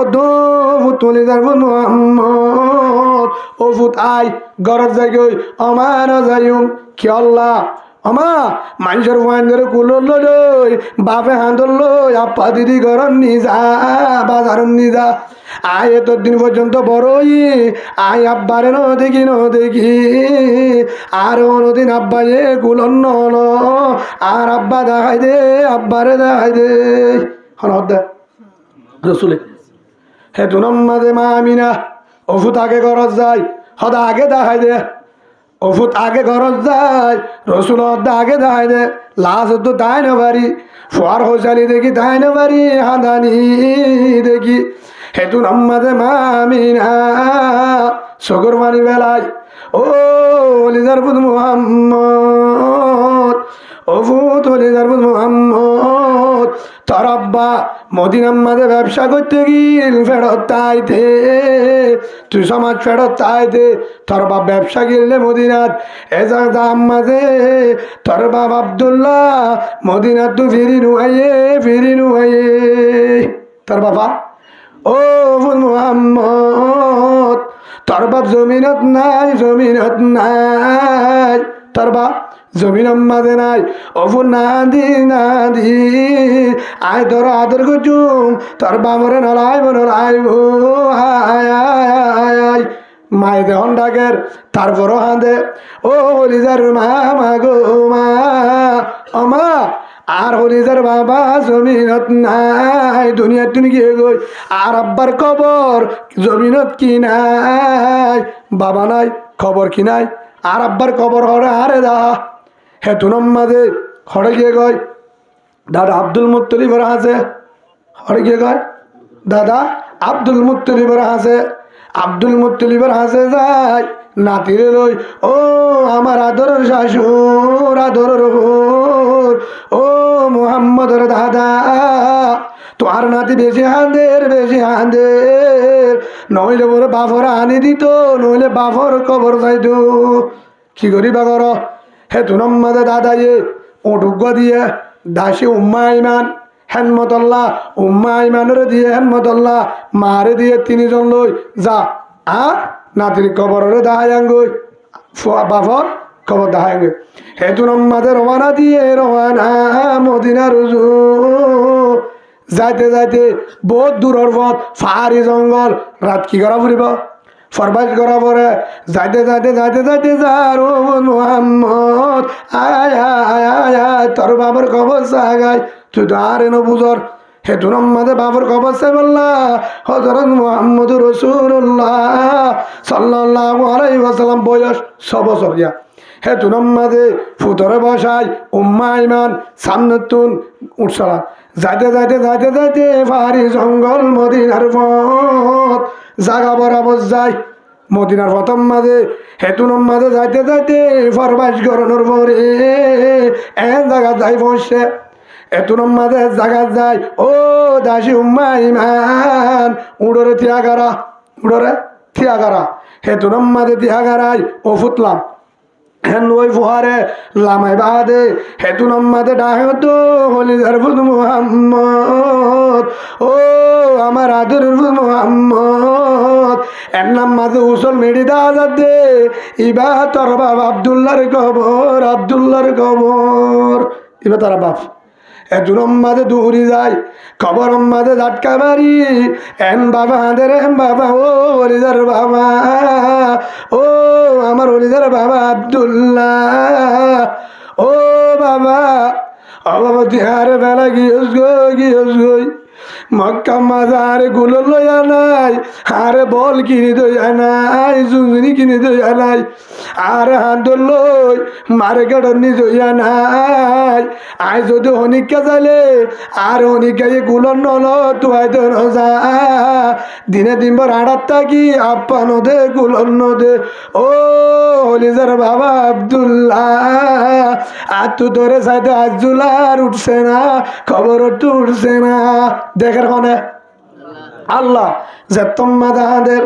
ফুটলি যার মোহাম্মদ ও ফুট আই গরজ যাই আমার যাইম কি আল্লাহ আমা মানুষের ফোন ধরে কুলন লই বাপে হাঁদল লই আপা দিদি গরম নিজা বাজার নিজা আয় এত দিন পর্যন্ত বড়ই আয় আব্বারে ন দেখি আর অনদিন আব্বায়ে কুলন নল আর আব্বা দেখাই দে আব্বারে দেখাই দে হন রসুলে হে তুনম মাঝে মা আমিনা অফুত আগে গরজ যায় হদা আগে দেখাই দে অফুত আগে গরজ যায় রসুল হদ্দা আগে দেখাই দে লাশ তো তাই না পারি ফোয়ার হোসালি দেখি তাই না পারি হাঁদানি দেখি হেতু নাম্মাদে মামিনা সগর মানি বেলায় ও লিজারপুদ মোহাম্মদ ও ফুত লিজারপুদ মোহাম্মদ তোর আব্বা মদিনাম্মাদে ব্যবসা করতে গিল ফেরত তাইতে তুই সমাজ ফেরত তাইতে তোর বাপ ব্যবসা গিললে মদিনাত এজা আম্মাদে তোর বাপ আব্দুল্লাহ মদিনাত তু ফিরি নুয়াইয়ে তোর বাবা ও মোহাম্মদ তোর বাপ জমিনত নাই তোর বাপ জমিন মাঝে নাই অফু না দি আয় তোর আদর গুজুম তোর বামরে নলাইব মায় দেহন ডাকের তারপরও হাঁদে ও হলিজার মা গো মা অমা আর হলিজার বাবা জমিনত নাই দুনিয়ার তুমি গিয়ে গই আর আব্বার খবর জমিনত কি নাই বাবা নাই খবর কি নাই আর আব্বার খবর হরে আরে দা হে তুনম মাঝে হরে গিয়ে গয় দাদা আব্দুল মুত্তলিবের হাসে হরে গিয়ে গয় দাদা আব্দুল মুত্তলিবের হাসে আব্দুল মুত্তলিবের হাসে যায় নাতিরে লই ও আমার আদরের শাশুর আদরের ও মুহাম্মদের দাদা তোমার নাতি বেশি হাঁদের নইলে বলে বাফর আনি দিত নইলে বাফর কবর যাইত কি করিবা কর হে তুনম মাঝে দাদা ওটুক দিয়ে দাসী উম্মা ইমান হেনমতল্লা উম্মা ইমানের দিয়ে হেনমতল্লা মারে দিয়ে তিনজন লই যা আর নাতির কবরের দাহাই আঙ্গুই বাফর খবর দেখায় হে তুনম মাঝে রওনা দিয়ে রওনা মদিনা রুজু যাইতে যাইতে বহুত দূরের পথ পাহাড়ি জঙ্গল রাত কি করা ফুরিব ফরমাইশ করা পরে যাইতে যাইতে যাইতে যাইতে যার মোহাম্মদ আয় আয় আয় আয় তোর বাবার খবর চাগাই তুই তো আর এনো বুঝর হেতু নম্মাদে বাবার খবর চাই বললা হযরত মুহাম্মদ রাসূলুল্লাহ সাল্লাল্লাহু আলাইহি ওয়াসাল্লাম বয়স 6 বছর গিয়া হেতু নম্মাদে ফুতরে বসাই উম্মা ইমান সামনেতুন উঠছলা যাইতে যাইতে যাইতে যাইতে পাহাড়ি জঙ্গল মদিনার পথ জাগা বরাবর যায় মদিনার প্রথম মাঝে হেতুনম মাঝে যাইতে যাইতে ফরমাইশ করানোর পরে এন জায়গা যাই বসে হেতুনম মাঝে জায়গা যায় ও দাসী উম্মা ইমান উড়রে থিয়াগারা হেতুনম মাঝে থিয়াগারাই ও ফুটলাম হেন ওই ফুহারে লামাই বাদে হেতু নম্মাদে ডাহত হলি জারফুদ মুহাম্মদ ও আমার আদরের মুহাম্মদ এর নাম মাঝে উসল মেডি দাদা দে ইবা তোর বাপ আব্দুল্লাহর কবর ইবা তারা বাপ এতুন মাঝে দৌড়ি যায় খবর মাঝে ঝাটকা বাড়ি এন বাবা হাঁদের এন বাবা ও হরিদার বাবা ও আমার হরিদার বাবা আব্দুল্লাহ ও বাবা বাবা বেলা গিয়েস গই মক্কা মাজারে গুলো লইয়া নাই আরে বল কিনে দইয়া নাই জুগনি কিনে দইয়া নাই আরে হাত লই মারে গাড়ি দইয়া নাই আয় যদি হনিকা যাইলে আর হনিকাই গুলন নল তুই তো নজা দিনে দিন পর আড়াত থাকি আপা নদে গুলন নদে ও হলিজার বাবা আব্দুল্লাহ আর তু ধরে সাইতে আজুলার উঠছে না খবর উঠছে না দেখার কোনে আল্লাহ যে তোমাদের হাঁদের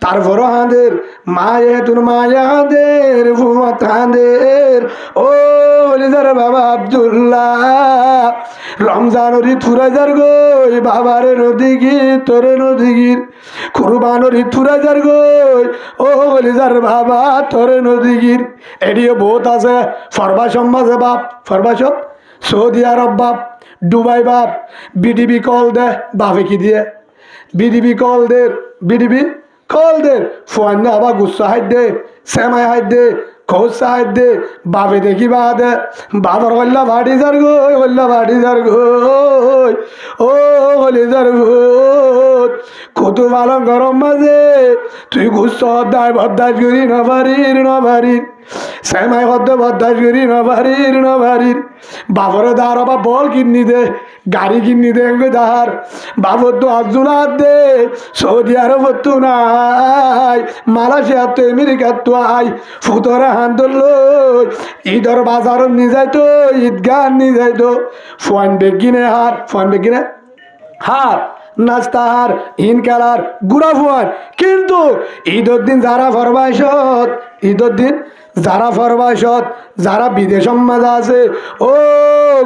তারপরও হাঁদের মায়ে তুন মায়া হাঁদের ফুয়াত হাঁদের ও হলিদার বাবা আব্দুল্লাহ রমজানরি থুরাজার গই বাবারে নদীগি তোরে নদীগির কুরবানরি থুরাজার গই ও হলিদার বাবা তোরে নদীগির এডিও বহুত আছে ফরবাসম মাঝে বাপ ফরবাসত সৌদি আরব বাপ দুবাই বাপ বিডিবি কল দে বাপে কি দিয়ে বিডিবি কল দে ফোন না আবার গুসা হাইট দে শ্যামাই হাইট দে খোসা হাইট দে বাপে দেখি বা দে বাবার হল্লা বাড়ি যার গই ও হলি যার কত ভালো গরম মাঝে তুই গুসা অধ্যায় বদাস করি না বাড়ির শ্যামাই হদ্দ বদাস করি না বাড়ির বাবরে দাঁড় বা বল কিনি দে গাড়ি কিনি দে দাহার বাবর তো আব্দুল্লাহ দে সৌদি আরব তো নাই মালয়েশিয়া তো আমেরিকার তো আই ফুতরে হান ধরল ঈদর বাজার নি যাইতো ঈদগাহ নি যাইতো ফোন বেগিনে হার নাস্তা হার ইন খেলার গুড়া ফোন কিন্তু ঈদের দিন যারা ফরবাসত যারা বিদেশ মাঝে আছে ও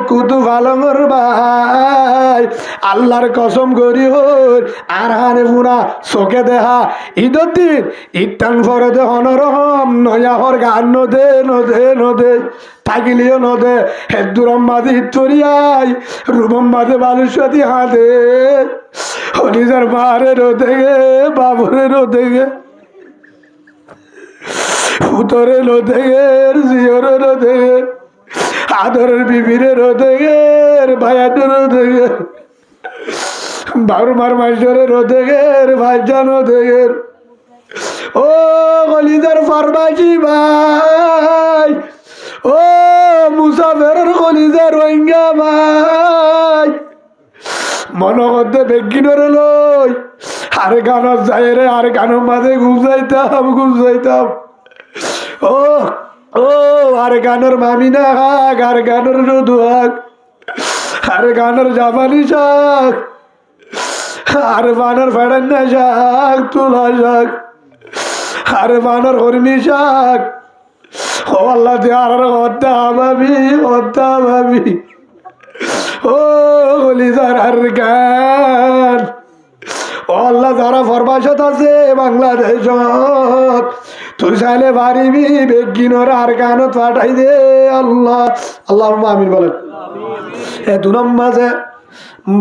কুতু ভালঙ্গর ভাই আল্লাহর কসম করি হোর আর হানে পুরা চোখে দেহা ঈদের দিন ইটান ফরে দে হনরহম নয়া হর গান নদে থাকিলিও নদে হেদুরম মাঝে হিতরিয়াই রুবম মাঝে বালুসতি হাতে হলিজার মারে রোদে গে বাবরে রোদে গে উতরে রোদে গের জিওরে রোদে গের আদরের বিবিরে রোদে গের ভাইয়াদের রোদে গের বারুমার মাইজরে রোদে গের ভাইজান রোদে গের ও কলিজার ফারমাসি ভাই ও মুসাফেরের কলিজার রোহিঙ্গা ভাই মনে করতে বেগিনের লই আরে গানত যাই রে আরে গানের মাঝে গুজাইতাম ও আরে গানের মামি না হাক আরে গানের রুদু হাক আরে গানের জাপানি শাক আরে বানর ফেড়ান্না শাক তুলা শাক আরে বানর হরিণী শাক ও আল্লাহ দিয়ে আর হত্যা ভাবি ও কলিজার আর গান ও আল্লাহ যারা ফরবাসত আছে বাংলাদেশত তুই চাইলে পারিবি বেগিনর আর গানত পাঠাই দে আল্লাহ আমিন বলেন এ দুনম মাঝে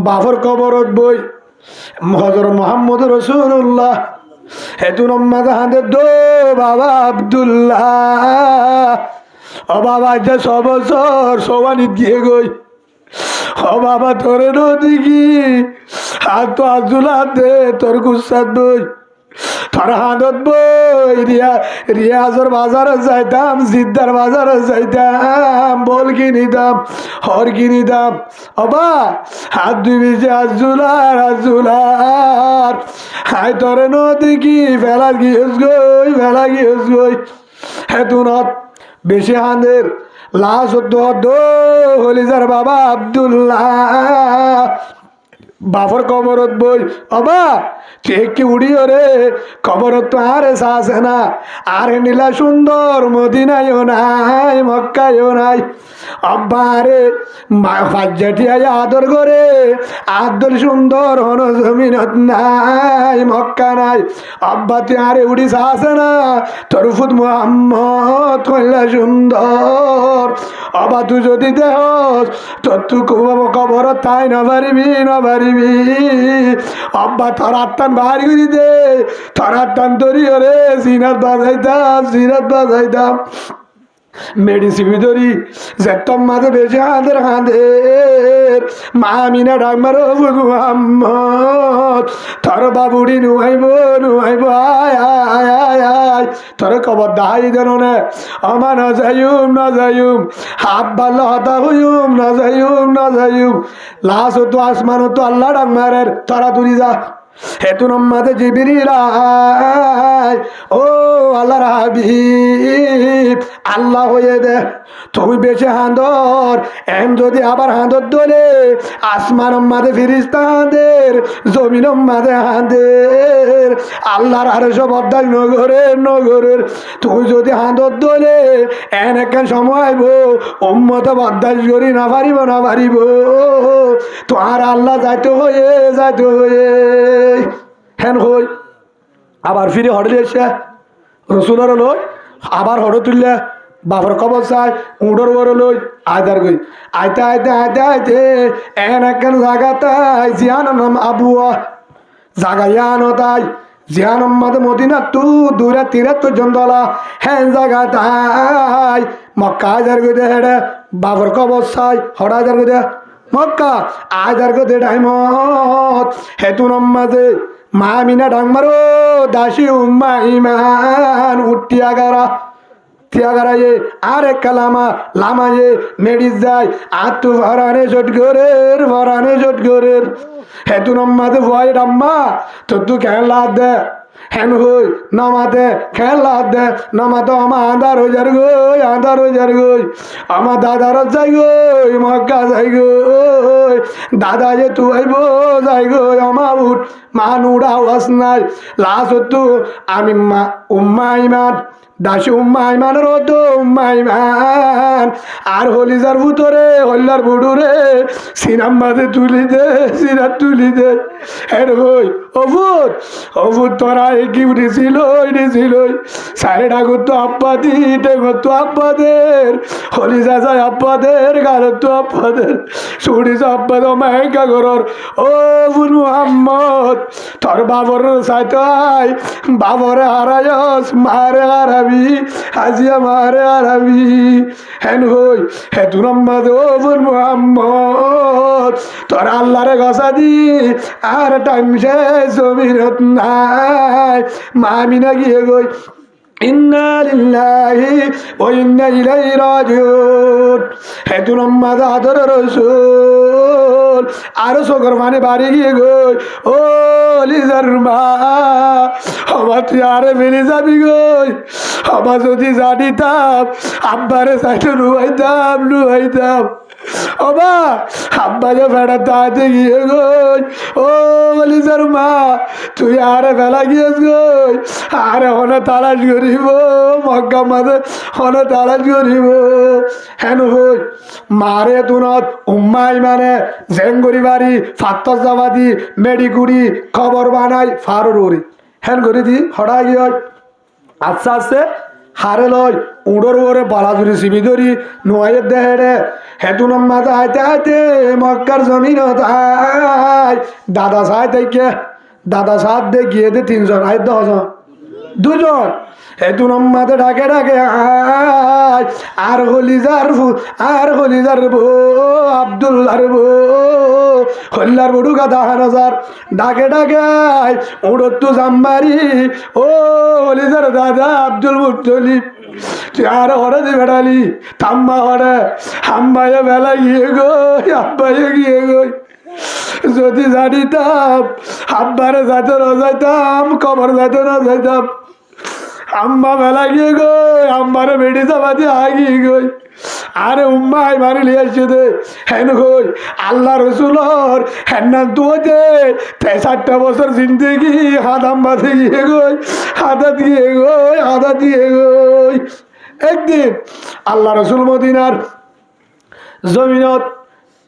বাফর কবরত বই হযরত মুহাম্মদ রাসূলুল্লাহ হেতু নম্মাদ হাতে দো বাবা আব্দুল্লাহ ও বাবা যে 6 বছর সোয়ানিত গিয়ে গই ও বাবা তোরে নদী কি হাত তো আজুলা দে তোর গুসাদ বই তোর হাতত বই রিয়াজর বাজারে যাইতাম জিদ্দার বাজারে যাইতাম বল কিনিতাম হর কিনিতাম অবা হাত দুই যে আজুলার হাই তোরে নদী কি ফেলা গিয়েস গই হেতুনত বেশি হাঁদের লাশ দো হলিজার বাবা আব্দুল্লাহ বাফর কবরত বই অবা ঠিক কি উড়িও রে কবরত তো আরে সাসে না আরে নীলা সুন্দর মদিনায়ও নাই মক্কায়ও নাই আব্বা রে ফাজ্জাটিয়া আদর করে আদর সুন্দর হন জমিনত নাই মক্কা নাই আব্বা তুই আরে উড়ি সাসে না তরফুদ মুহাম্মদ কইলা সুন্দর অবা তুই যদি দেহস তোর তুই কবরত তাই না পারিবি আব্বা তোর আত্মান বাড়ি করে দে তোর আত্মান তরি রে সিনাত বাজাইতাম মেডিসিন ধরি যে তোমাদের বেশি হাঁদের মা মিনা ডাকমার মুহাম্মদ তোর বাবুড়ি নুয়াইব আয় তোর কবর দাহাই দেন না আমা না যাইম হাত বাল্য হতা হইম না যাইম লাশ তো আসমান তো আল্লাহ ডাকমারের তোরা তুলি যা হেতু নম্মাদে জিবরিল ও আল্লাহর হাবিব আল্লাহ হয়ে দে তুমি বেশি হাঁদর এম যদি আবার হাঁদর দোলে আসমান মাদে ফিরিস্তা হাঁদের জমিন মাদে হাঁদের আল্লাহর আরে সব অর্ধাক নগরের তুই যদি হাঁদর দোলে এন একখান সময় আইব উম্মত বদাস করি না পারিব তো আর আল্লাহ যাইতে হয়ে হেন হই আবার ফিরে হটে এসে রসুলের লই আবার হটে তুললে বাবার কবর চাই উঁডর বড় লই আয়দার গই আইতে এন একখান জায়গা তাই জিয়ান নাম আবুয়া জাগাইয়ানো তাই জিয়ান মাদে মদিনা তু দূরে তীরে তো জন্দলা হ্যান জায়গা তাই মক্কা আয়দার গই দে হেডে বাবার কবর চাই হঠাৎ আয়দার গই দে মক্কা আয়দার গই দে ডাইমত হেতু নম্মাদে মা মিনা ডাংমারো দাসী উম্মা ইমান উঠিয়াগারা তিয়াগারায়ে আর এক লামায়ে মেডিস যায় আত্মু ভরানে জট গরের হেতু নম্মাদে ভয় ডাম্মা তো তু খেলা দে হেন হই নমাতে খেলা দে নমাতো আমা আন্ধার হয়ে যার গই আমার দাদার যাই গই মক্কা যাই গই দাদা যে তু আইব যাই গই আমা উঠ মানুড়া ওয়াস নাই লাশ তু আমি উম্মা ইমান দাসী উম্মা ইমানের তো উম্মা ইমান আর হলিজার ভুতরে হল্লার বুড়ুরে সিনাম মাঝে সিনার তুলি দে হের হই অভূত তোরা কি উঠেছিল সাইড আগত তো আব্বাদি টেগত তো আব্বাদের হলিজা যায় আব্বাদের গালত তো আব্বাদের শুনিস আব্বাদ মায়কা ঘরর ও বুর মুহাম্মদ তোর বাবর সাইতাই বাবরে হারায়স মারে হারাবি হাজিয়া মারে হারাবি হেন হই হেতু নম্মাদ ও বুর মুহাম্মদ তোর আল্লাহরে গসা দি আর টাইম শেষ জমিনত নাই মামিনা গিয়ে গই ইন্না লিল্লাহি ওয়া ইন্না ইলাইহি রাজিউন হেতু নম্মাদ আদর রাসূল আর সগর মানে বাড়ি গিয়ে গই ও লিজার মা আমার তুই আরে মিলে যাবি গই আমার যদি জানিতাম আব্বারে সাইতে নুয়াইতাম ওবা আব্বা যে বেড়া তাতে গিয়ে গই ও লিজার মা তুই আরে বেলা গিয়েছ গই আরে হনে তালাশ করিব মক্কা মাঝে হনে তালাশ করিব হেন হই মারে তুনত উম্মাই মানে জেঙ্গুরি বাড়ি ফাত্তর জাবাদি মেডিকুড়ি খবর বানাই ফারুরি হেন করি দি হঠাৎ গিয়ে আস্তে আস্তে হারে লয় উড়োর ওরে বালাজুরি সিবি ধরি নোয়াইয়ের দেহে হেতু নম্মাতে আইতে আইতে মক্কার জমিন দাদা সাহ থেকে দাদা সাহ দে গিয়ে দে 3 জন আয় 10 জন 2 জন হেতু নম্মাতে ডাকে ডাকে আর হলিজার বউ আব্দুল্লার বউ হল্লার বড়ু গাদা হাজার ডাকে ডাকে উড়ত্তু জাম্বারি ও হলিজার দাদা আব্দুল মুত্তলিব তুই আর হরে দি বেড়ালি থাম্মা হরে হাম্বাইয়ে বেলা গিয়ে গই আব্বাইয়ে গিয়ে গই যদি জানিতাম আব্বারে যাইতে না যাইতাম কবর যাইতে না যাইতাম আম্মা বেলা গিয়ে গই আম্মারে বেড়ি চাপাতে আগিয়ে গই আরে উম্মাই মারি লিয়েছে দে হেন গই আল্লাহ রসুলর হেন নাম তুতে 63 বছর জিন্দগি হাদাম বাঁধে গিয়ে গই হাদাত দিয়ে গই একদিন আল্লাহ রসুল মদিনার জমিনত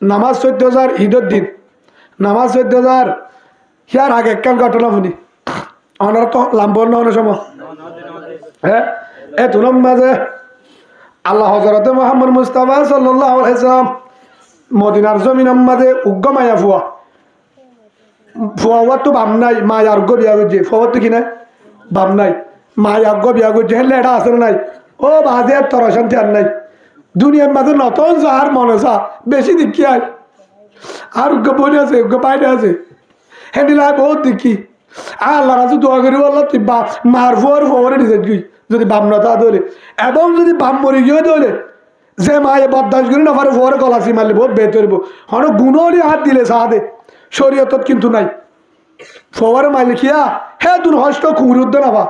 নামাজ 14,000 ঈদের দিন নামাজ 14,000 হিয়ার আগে একখান ঘটনা শুনি ওনারা তো লাম্বর না অনেক সময় হ্যাঁ এ তুলম মাঝে আল্লাহ হযরতে মুহাম্মদ মুস্তাফা সাল্লাল্লাহু আলাইহি সাল্লাম মদিনার জমিনের মাঝে উগ্গমায়া ফুয়া তো বাম নাই মা আর গো বিয়া করছে ফুয়া তো কি নাই বাম নাই মা আর গো বিয়া করছে হেলে এটা আছে নাই ও বাজে তোর শান্তি আর নাই দুনিয়ার মাঝে নতুন যার মনে চা বেশি দেখি আর উগ্গ বনে আছে উগ্গ পাইনে আছে হেঁডিলা বহুত দেখি আল্লাহ রাজু দোয়া করি আল্লাহ তুই মার ফুয়ারে নিজে গই যদি বাম নতা ধরে এবং যদি বাম মরে গিয়ে ধরে যে মায়ে বদাস করি না পারে ফুয়ারে গলাচি মারলে বহুত বেতরব হন গুণলি হাত দিলে সাহাদে শরীয়তত কিন্তু নাই ফুয়ারে মারলে খিয়া হে তুন হস্ত কুমুরুদ্দ নাভা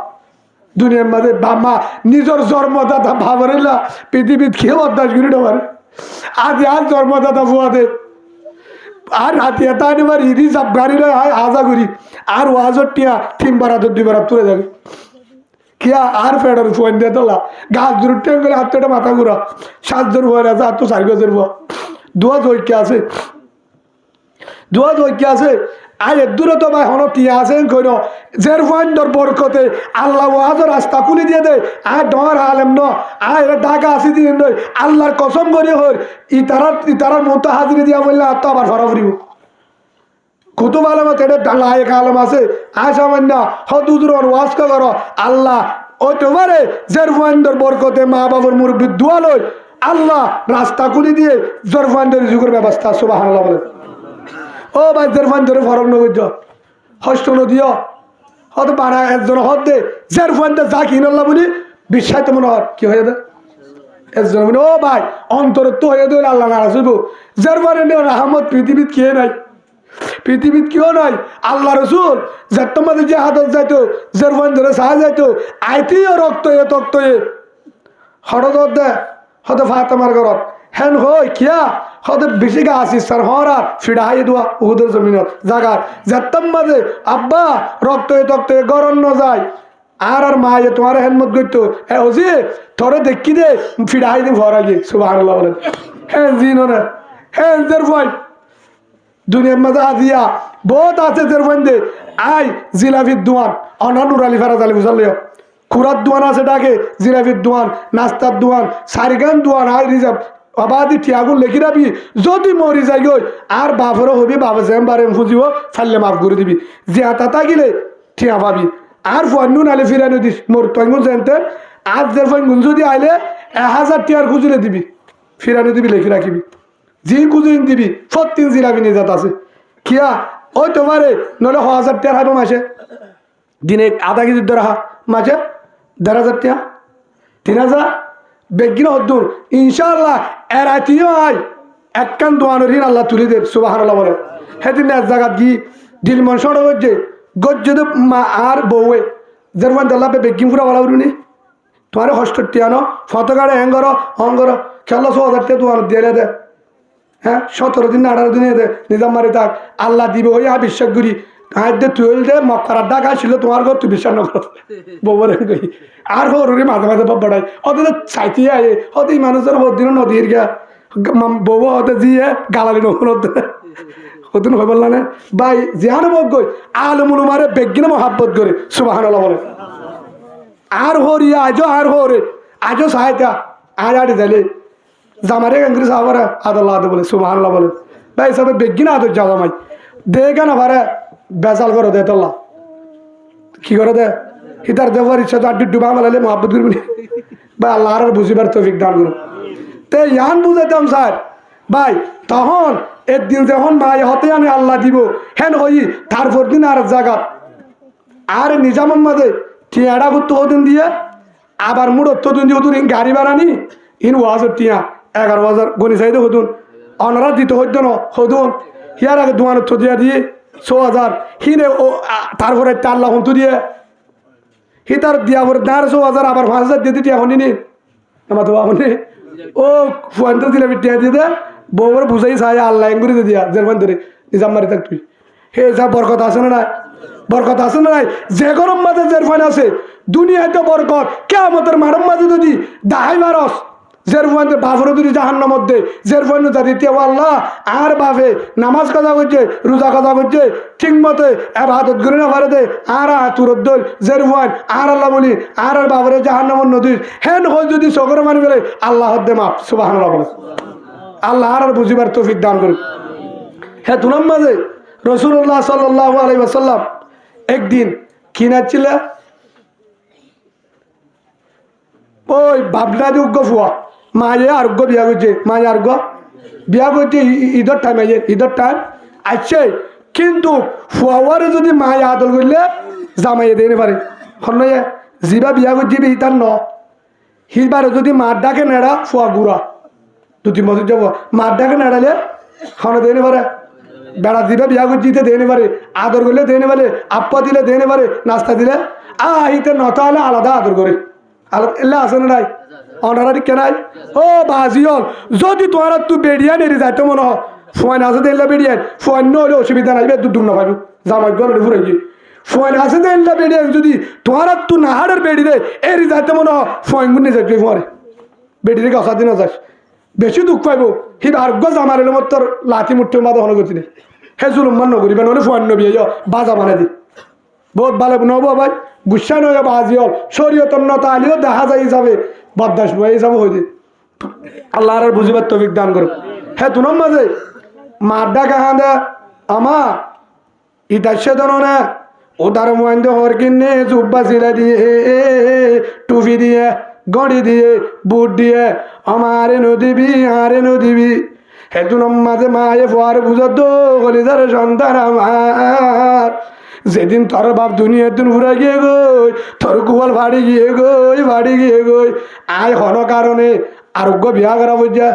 দুনিয়ার মাঝে বাম্মা নিজের জন্মদাতা ভাবরেলা পৃথিবীত খেয়ে বদাস করি না পারে আজ জন্মদাতা ফুয়াদে আর রাতে এটা আনিবার ইরি সব গাড়ি নয় আজা করি আর ওয়াজর টিয়া 3 বার 2 বার তুলে যাবে কিয়া আর ফেডার ফোন দিয়ে তোলা গাছ দূর টেন করে হাতটা মাথা ঘুরা 7 জন হয়ে আছে আর তো 4 গজের বুয়া দোয়া জয়কে আছে আর দূরে তো ভাই হন টিয়া আছেন কইন জের ফান্ডর বরকতে আল্লাহ ওয়াজর রাস্তা খুলে দিয়ে দেয় আর ডর আলেম ন আর ঢাকা আসি দিন নয় আল্লাহর কসম করে হর ইতারার মতো হাজিরে দিয়া বললে আর তো আবার ফরা ফুরিব কুতুব আলমত এটা ডালা এক আলম আছে সামান্য হদুদুর ওয়াজ করো আল্লাহ ও তোমারে জের ফান্ডর বরকতে মা বাবার মুরব্বী দোয়া লই আল্লাহ রাস্তা খুলে দিয়ে জের ফান্ডের যুগের ব্যবস্থা সুবহানাল্লাহ বলে ও ভাই জেরফান ধরে ফরক নগর হস্ত নদীয় হয়তো বাড়া একজন হদ দে জেরফান দে যা কিনল্লা বলি বিশ্বাস তো মনে হয় কি হয়ে যাবে একজন বলি ও ভাই অন্তর তো হয়ে দেবে আল্লাহ নারাজ হইব জেরফানের রাহমত পৃথিবীত কে নাই পৃথিবীত কেউ নাই আল্লাহ রসুল যে তোমাদের যে হাতত যাইতো জেরফান ধরে সাহা যাইতো আইতেও রক্ত এ তক্ত এ হঠাৎ দে হয়তো ফাতেমার ঘরত হেন হই কিয়া হতে বেশি গা আসিস স্যার হরা ফিডা হাই দোয়া উহুদের জমিনত জাগার যেতাম মাঝে আব্বা রক্ত এ গরম ন যায় আর মায়ে তোমার হেনমত করতো হ্যাঁ ওজি তোরে দেখি দে ফিডা হাই দি ভরা গিয়ে সুবহানাল্লাহ বলেন হ্যাঁ জিনো না হ্যাঁ জের ভয় দুনিয়ার মাঝে আজিয়া বহুত আছে জের ভয় দে আই জিলাফির দোয়ান অনানুর আলী ফারাজ আলী বুঝালিও খুরার দোয়ান আছে ডাকে জিলাফির দোয়ান নাস্তার দোয়ান সারিগান দোয়ান আই রিজার্ভ আবাদি টিয়াগুন লেখি রাবি যদি মরি যাই গই আর বাপরও হবি বাবা যেমবারে খুঁজিব ফাললে মাফ করে দিবি যে আতা গিলে ঠিয়া পাবি আর ফন্নুন আলে ফিরানো দিস মোর তঙ্গুন জানতে আজ যে ফন্গুন যদি আইলে 1000 টিয়ার খুঁজলে দিবি ফিরানো দিবি লেখি রাখিবি যে খুঁজুন দিবি ফত্তিন জিরাবি নিয়ে যাত আছে কিয়া ওই তোমারে নলে 1000 টিয়ার হাইব মাসে দিনে আধা কেজি ধরা মাসে 1500 টিয়া 3000 বেগিন হদ্দুর ইনশাআল্লাহ এরাতিও আয় একখান দোয়ানোর হিন আল্লাহ তুলে দেন সুবহানাল্লাহ বলে সেদিন এক জায়গা গি দিল মন সড় গজ্জে গজ্জে মা আর বউয়ে জেরমান দাল্লা বেগিন পুরা বলা উনি তোমার হস্টটি আনো ফতোগাড়ে অঙ্গর খেলো 1000 টাকা দোয়ানো দিয়ে দে হ্যাঁ 17 দিন 18 দিনে দে নিজাম মারি থাক আল্লাহ দিবে ওই বিশ্বাস করি দে তুই দে মক্কার ডাক আসছিল তোমার ঘর তুই বিশ্বাস নকর বউরে কই আর হরি মাঝে মাঝে বাড়াই ওদের চাইতে আয়ে হতে মানুষের হদিন নদীর গা বউ হতে জিয়ে গালালি নকর হদিন হয়ে বললা না ভাই জিহানো বক গই আলমুল মারে বেগিনে মহাব্বত করে সুবহানাল্লাহ বলে আর হরি আর হরে আজও সাহায্যা আর আড়ি দিলে জামারে গাঙ্গিরি সাহাবারা আদাল্লাহ বলে সুবহানাল্লাহ বলে ভাই সবে বেগিনা আদর যা জামাই দেখে না পারে বেজাল করে দে তোল্লা কি করে দে হিতার দেওয়ার ইচ্ছা তো আড্ডি ডুবা মালালে মহাব্বত করবি ভাই আল্লাহ আর বুঝিবার তৌফিক দান করুন তে ইয়ান বুঝাইতাম স্যার ভাই তখন একদিন যখন মাই হতে আমি আল্লাহ দিব হেন হই তারপর দিন আর জায়গা আর নিজামের মাঝে টিয়াটা করতে হতেন দিয়ে আবার মুড হতেন দিয়ে হতুন গাড়ি বাড়ানি ইন ওয়াজের টিয়া 11,000 গণি চাইতে হতুন অনারা দিতে হইত না হতুন হিয়ার আগে দোয়ানের তো দিয়া দিয়ে 6,000 হিনে ও তারপরে 4 লাখ হন্তু দিয়ে হি তার দিয়া পরে 6,000 আবার 5,000 দিয়ে টিয়া হনি নি আমার তো আপনি ও ফোন দিলে টিয়া দিয়ে দে বউর বুঝাই চাই আল্লাহ এঙ্গুরি দিয়া জেরমান ধরে নিজাম মারি থাক তুই হে যা বরকত আছে না নাই বরকত আছে না নাই যে গরম মাঝে জেরফান আছে দুনিয়াতে বরকত কিয়ামতের মাঠের মাঝে যদি দাহাই বারস জেরফান বাফর যদি জাহান্নার মধ্যে জেরফান যদি তেও আল্লাহ আর বাফে নামাজ কাজা করছে রোজা কাজা করছে ঠিক মতে ইবাদত করে না পারে দে আর তুরদ্দল জেরফান আর আল্লাহ বলি আর বাফরে জাহান্নামের নদী হেন হয় যদি সগর মানি বলে আল্লাহ হদ্দে মাপ সুবহানাল্লাহ বলে আল্লাহ আর বুঝিবার তৌফিক দান করুন হ্যাঁ দুনাম মাঝে রাসূলুল্লাহ সাল্লাল্লাহু আলাইহি ওয়াসাল্লাম একদিন কিনাচ্ছিল ওই ভাবনা যোগ্য ফুয়া মায়ে আরোগ্য বিয়া করছে মায়ে আরোগ্য বিয়া করছে ঈদের টাইম আইয়ে ঈদের টাইম আসছে কিন্তু ফুয়ারে যদি মায়ে আদল করলে জামাইয়ে দিয়ে পারে হন্নয়ে জিবা বিয়া করছে তার ন হিবারে যদি মার ডাকে নেড়া ফুয়া গুড়া 2-3 বছর যাব মার ডাকে নেড়ালে খাওয়া দিয়ে পারে বেড়া দিবে বিয়া করতে দিয়ে পারে আদর করলে দিয়ে পারে আপ্পা দিলে দিয়ে পারে নাস্তা দিলে আহিতে নটা হলে আলাদা আদর করে আলাদা এলে আছে না নাই অনারা কেনাই ও বাজিল যদি তোমার তুই বেড়িয়া নেড়ে যাইতো মনে হয় ফোন আছে দিলে বেড়িয়ান ফোন হলে অসুবিধা নাই দূর না পাবি জামাই গলে ফুরে গিয়ে ফোন আছে দিলে বেড়িয়ান যদি তোমার তুই নাহারের বেড়ি রে এরি যাইতে মনে হয় ফোন গুনে যাই ফোয়ারে বেড়ি রেখে অসাদ দিন যাস বেশি দুঃখ পাইব সি আরোগ্য জামার এলো তোর লাঠি মুঠি মাথা হলো করছি হে জুলুমান নকরিবে নহলে ফোন নবি বাজা বানাই দি বহুত ভালো নব ভাই গুসা নয় বাজি হল শরীয়তর নতা আলিও দেখা যায় যাবে বদাস বয়ে যাবো হয়ে আল্লাহ আর বুঝিবার তৌফিক দান করুক হ্যাঁ তুনাম মাঝে মার ডাকা হাঁদা আমা ইতাসে ধরো না ওদার মহেন্দ্র হর কিনে জুব্বা সিলা দিয়ে টুপি দিয়ে গড়ি দিয়ে বুট দিয়ে আমারে নদিবি আরে নদিবি হেতুনম মাঝে মায়ে ফোয়ার বুঝত কলিদার সন্তান আমার যেদিন তোর বাপ দুনিয়ার দিন ঘুরে গিয়ে গই তোর কুয়াল ভাড়ি গিয়ে গই আয় হন কারণে আরোগ্য বিয়া করা বুঝা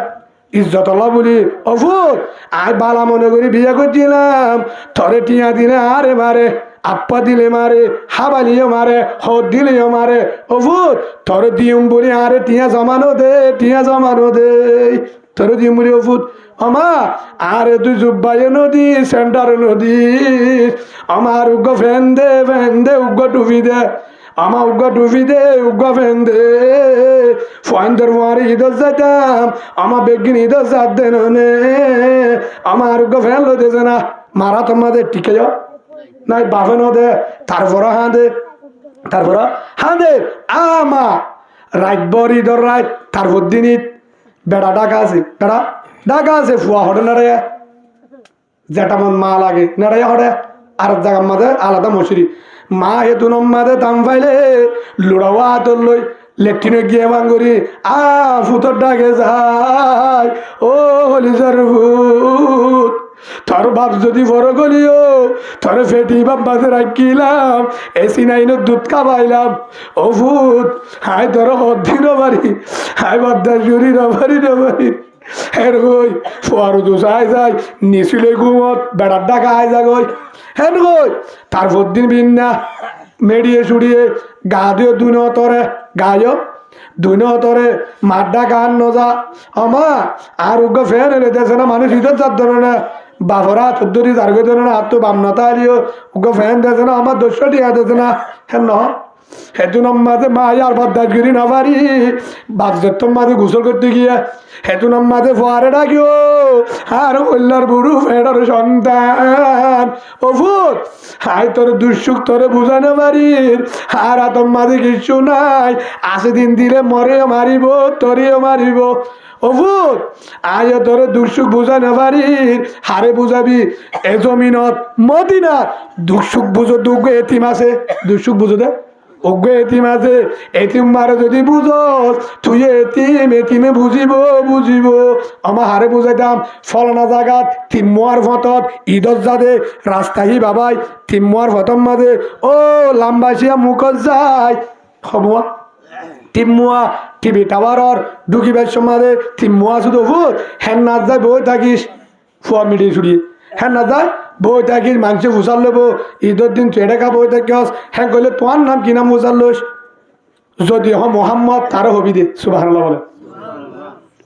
ইজ্জত বলি অফুর আয় বালা মনে করি বিয়ে করছিলাম থরে টিয়া দিলে আরে মারে আপ্পা দিলে মারে হাবালিও মারে হদ দিলেও মারে অফুর থরে দিম বলি আরে টিয়া জমানো দে তোর দিম বলি অফুর আমা আরে তুই জুব্বাইয়ে নদী সেন্টার নদী আমার উগ্র ফ্যান দে উগ্র টুপি দে আমা উগ্র টুপি দে উগ্র ফ্যান দে ফোয়ানদের মারে ঈদত যাইতাম আমা বেগিন ঈদত যাত দে নে আমার উগ্র ফ্যান লো দেছে না মারা তোমাদের টিকে যাও নাই বাফে ন দে তারপর হাঁদে আমা রাতবর ঈদর রাত তারপর দিন ঈদ বেড়া ডাকা আছে ফুয়া হটে নাড়াইয়া যেটা মন মা লাগে নাড়াইয়া হটে আর জায়গার মাঝে আলাদা মশুরি মা হেতু মাঝে দাম পাইলে লুড়াওয়া হাতর লই লেট্রিনে গিয়ে বাঙ্গুরি ফুতর ডাকে যায় ও হলিজার ভূত তোর বাপ যদি বড় গলিও তোর ফেটি বাপ বাজে রাখিলাম এসি নাইনের দুধ খাবাইলাম ও ভূত হাই তোর অধীন বাড়ি হাই বাদ্দা চুরি নবারি হের গই ফোয়ারু দুসাই যায় নিছিলে ঘুমত বেড়ার ডাকা আয় যা গই হেন গই তারপর দিন বিন্না মেডিয়ে সুড়িয়ে গা দিয়ে দুনো তরে মাড্ডা গান নজা আমা আর উগ্র ফের এলে দেশে না মানুষ ঈদের চার ধরনের বাবরা হাত ধরি যার ধরে না হাত তো বামনাতা আলিও উগ্র ফ্যান দেছে না আমার 200 টিয়া দেছে না হ্যাঁ ন হেতু নামাজে মা আর বদাজগিরি না পারি বাগজের তোর মাঝে গোসল করতে গিয়া হেতু নামাজে ফোয়ারে ডাকিও আর কল্যার বুড়ু ফেডার সন্তান ও ভূত হাই তোর দুঃসুখ তোরে বুঝানো পারির আর তোর মাঝে কিছু নাই আসে দিন দিলে মরেও মারিব তোরেও মারিব ও ভূত আয় তোরে দুঃসুখ বুঝানো পারির হারে বুঝাবি এ জমিনত মদিনাত দুঃসুখ বুঝো দুঃখ এতিম আছে দুঃসুখ বুঝো দে অজ্ঞ এতিম আছে এতিম মারে যদি বুঝস তুই এতিমে বুঝিব আমার হারে বুঝাইতাম ফলনা জাগাত তিম্মুয়ার ফতত ঈদত যাদে রাস্তাহি বাবাই তিম্মুয়ার ফতম মাঝে ও লাম্বাসিয়া মুখত যায় হবুয়া তিম্মুয়া টিভি টাওয়ারর ঢুকিবার সমাজে তিম্মুয়া শুধু ভূত হ্যান নাচ যায় বই থাকিস ফুয়া মিডিয়ে ছুড়িয়ে হ্যাঁ না যায় বই থাকিস মাংস ফুসাল লব ঈদের দিন চেড়ে খা বই থাকিস হ্যাঁ কইলে তোমার নাম কি নাম ফুসাল লোস যদি হ মোহাম্মদ তারও হবি দে সুবহানাল্লাহ বলে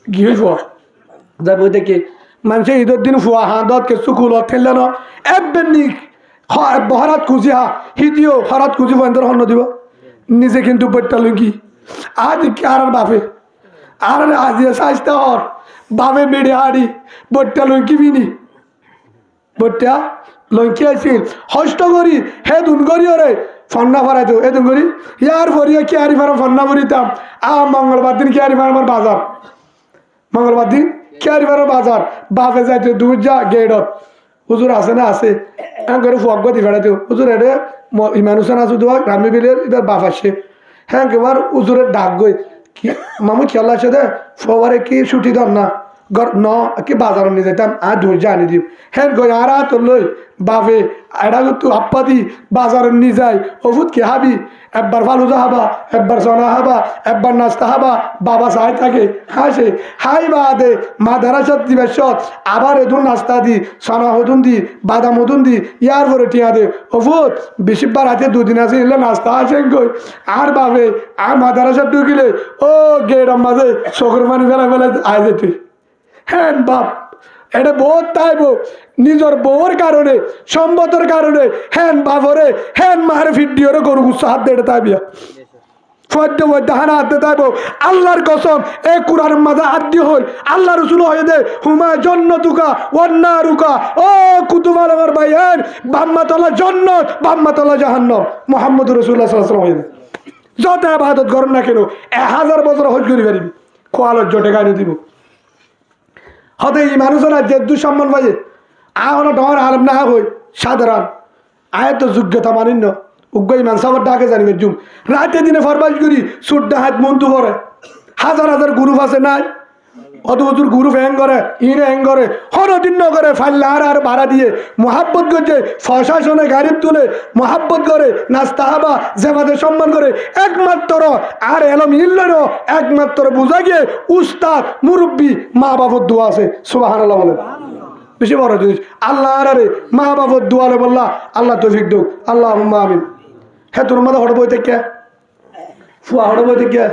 কি হইব যায় বই দেখি মানুষে ঈদের দিন ফুয়া হাঁদত কেসু কুলত খেললে ন একবার নিক হরাত খুঁজি হা হিদিও হরাত খুঁজি বন্ধর হন্য দিব নিজে কিন্তু বইটা লুকি আজ কি আর বাপে আর আজ সাজতে হর বাপে মেরে হাড়ি বইটা লুকি বিনি বইটা লঙ্কি আছিল হস্ত করি হে দুন করি ওরে ফন্না ফরাইতো হে দুন করি ইয়ার ফরিয়া কেয়ারি ফারা ফন্না ফরিতাম মঙ্গলবার দিন কেয়ারি ফার আমার বাজার মঙ্গলবার দিন কেয়ারি ফার বাজার বাপে যাইতো দূর যা গেটত হুজুর আছে না আছে করে ফক গতি ফেরাইতো হুজুর এডে ইমান হুসেন আসু দেওয়া গ্রামে বিলে এবার বাপ আসে হ্যাঁ এবার হুজুরের ডাক গই কি মামু খেয়াল আছে দে ফবারে কি ছুটি দর না ন কি বাজার নিয়ে যেতাম আর ধৈর্য আনি দিব হ্যাঁ গই আর তোর লই বাপে এটা তুই আপ্পা দি বাজারে নিয়ে যাই ওষুধ কে হাবি একবার ফালুজা হাবা একবার সোনা হাবা একবার নাস্তা হাবা বাবা চাই থাকে হাসে হাই বা দে মা ধারাসাত দিবে সৎ আবার এদুন নাস্তা দি সোনা হদুন দি বাদাম হদুন দি ইয়ার পরে টিয়া দে ওষুধ বেশিবার হাতে দুদিন আছে এলে নাস্তা আসেন গই আর বাবে আর মা ধারাসাত ঢুকিলে ও গেট মাঝে চোখের পানি ফেলা ফেলা আয় যেতে হ্যাঁ বাপ এটা বহুত তাইব নিজের বউর কারণে সম্পদের কারণে হ্যান বাপরে হ্যান মারে ফিডিওরে গরু গুচ্ছা হাত দেড়ে তাইবিয়া ফদ্য ফদ্য হানা হাতে তাইব আল্লাহর কসম এ কুরআন মাঝে হাত দিয়ে হল আল্লাহ রসুল হয়ে দে হুমা জন্নতুকা ওয়ান্না রুকা ও কুতুবাল আমার ভাই হ্যান বাম্মাতলা জন্নত বাম্মাতলা জাহান্নাম মুহাম্মদ রাসূলুল্লাহ সাল্লাল্লাহু আলাইহি ওয়াসাল্লাম যত ইবাদত করেন না কেন 1000 বছর হজ করি পারিবি খোয়ালোর জটে গাইনে দিব হতে এই মানুষরা যে দু সম্মান পাইছে আহনো ডর আলম না হই সাধারণ আয় তো যোগ্যতা মানিন্য উগ্র ইমান সাবর ডাকে জানিবে জুম রাতে দিনে ফরবাজ করি সুড্ডা হাত মন্তু করে হাজার হাজার গ্রুপ আছে নাই অত বছর গ্রুপ হ্যাং করে ইনে হ্যাং করে হরদিন ন করে ফাইল্লা আর ভাড়া দিয়ে মোহাব্বত করছে প্রশাসনে গাড়ি তুলে মোহাব্বত করে নাস্তা হাবা জেবাদে সম্মান করে একমাত্র আর এলম ইল্লের একমাত্র বুঝা গিয়ে উস্তাদ মুরব্বী মা বাবার দোয়া আছে সুবহানাল্লাহ বলে বেশি বড় জিনিস আল্লাহ আরে মা বাবার দোয়ালে বললা আল্লাহ তৌফিক দুক আল্লাহ আমিন হ্যাঁ তোর মাথা হড় বই থেকে ফুয়া হড় বই থেকে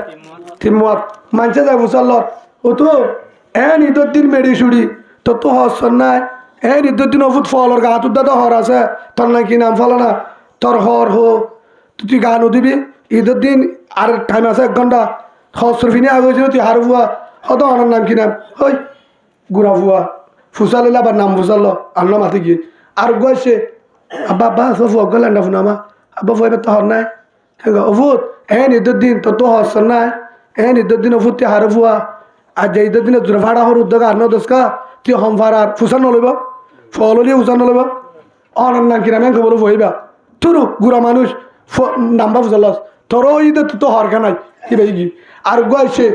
তিমুয়াত মানছে যায় মুসাল্লত ও তো এন ঈদের দিন মেডি সুড়ি তোর তো হস নাই এন ঈদের দিন ওষুধ ফলর গা তোর দাদা হর আছে তোর না কি নাম ফল না তোর হর হো তুই গানও দিবি ঈদের দিন আর টাইম আছে 1 ঘন্টা হসর ফিনে আগে হয়েছিল তুই হার ভুয়া হত অনার নাম কি নাম ওই গুড়া ভুয়া ফুসাল এলে আবার নাম ফুসাল আনলো মাথে গিয়ে আর গেছে আব্বা আব্বা সব গেলেন না ফুনামা আব্বা ফুয়াবে তো হর নাই হ্যাঁ ওষুধ এন ঈদের দিন তোর তো হস নাই এন ঈদের দিন ওষুধ তুই হার ভুয়া আর যে ঈদের দিনে ভাড়া হর উদ্যোগ আর নদস্কা তুই হম ফারার ফুসান নলইব ফল হলিয়ে ফুসান নলইব অনার নাম কিনা মেঘ বলো বইবা তোর গুড়া মানুষ নাম্বা ফুসাল তোর ঈদের তো হরকা নাই কি ভাই কি আর গেছে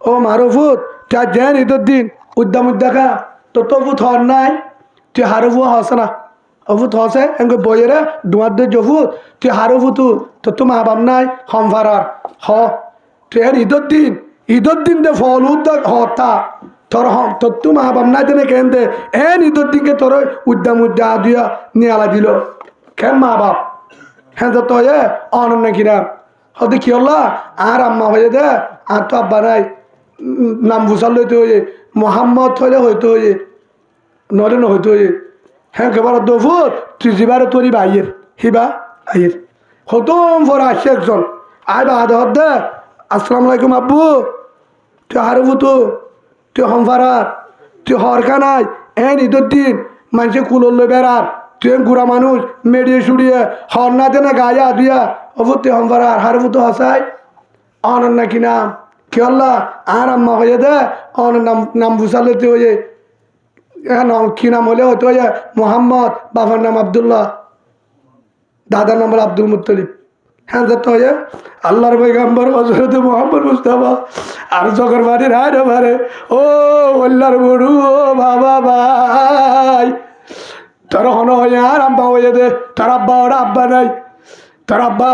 ও মারো ফুট তার যেন ঈদের দিন উদ্দাম উদ্দাখা তোর তো ফুট হর নাই তুই হারো ফুয়া হস না অফুত হসে এঙ্গে বইয়েরে ডুয়ার দে জফুত তুই হারো ফুতু তোর তো মা বাপ নাই হম ফারার হ তুই আর ঈদের দিন দে ফল উদ্যোগ হতা তোর তোর তো মা বাপ নাই দেনে কেন দে এন ঈদের দিনকে তোর উদ্দাম উদ্দা দিয়া নিয়ালা দিল কেন মা বাপ হ্যাঁ তো তো অনন্য কিনা হতে কি হল্লা আর আম্মা হয়ে দে আর তো আব্বা নাই নাম ভুসাল লইতে হয়ে মোহাম্মদ হইলে হইতে হয়ে নলে ন হইতে হয়ে হ্যাঁ কেবার দফুর তুই যাবার তোরই আইয়ের হিবা আইয়ের হতম পরে আসছে একজন আয় বা আদর দে আসসালামু আলাইকুম আব্বু তুই হারবু তো তুই হমফারার তুই হরকা নাই এন ঈদের দিন মানুষে কুলল বেড়ার তুই গুড়া মানুষ মেডিয়ে সুড়িয়ে হর না দেনা গায়া দিয়া অবু তুই হমফারার হারবু তো হসাই অনর নাকি নাম কি আল্লাহ আর আম্মা হয়ে দে অনর নাম নাম বুঝালে তুই হয়ে কি নাম হলে হয়তো মোহাম্মদ বাবার নাম আবদুল্লাহ দাদার নাম আব্দুল মুত্তলিব হ্যাঁ তো আল্লাহর পয়গম্বর হযরত মুহাম্মদ মুস্তাফা আর জগর বাড়ির হায় বারে ও আল্লাহর বড়ু ও বাবা ভাই তোর হন হয়ে আর আব্বা হয়ে দে তোর আব্বা ওরা আব্বা নাই তোর আব্বা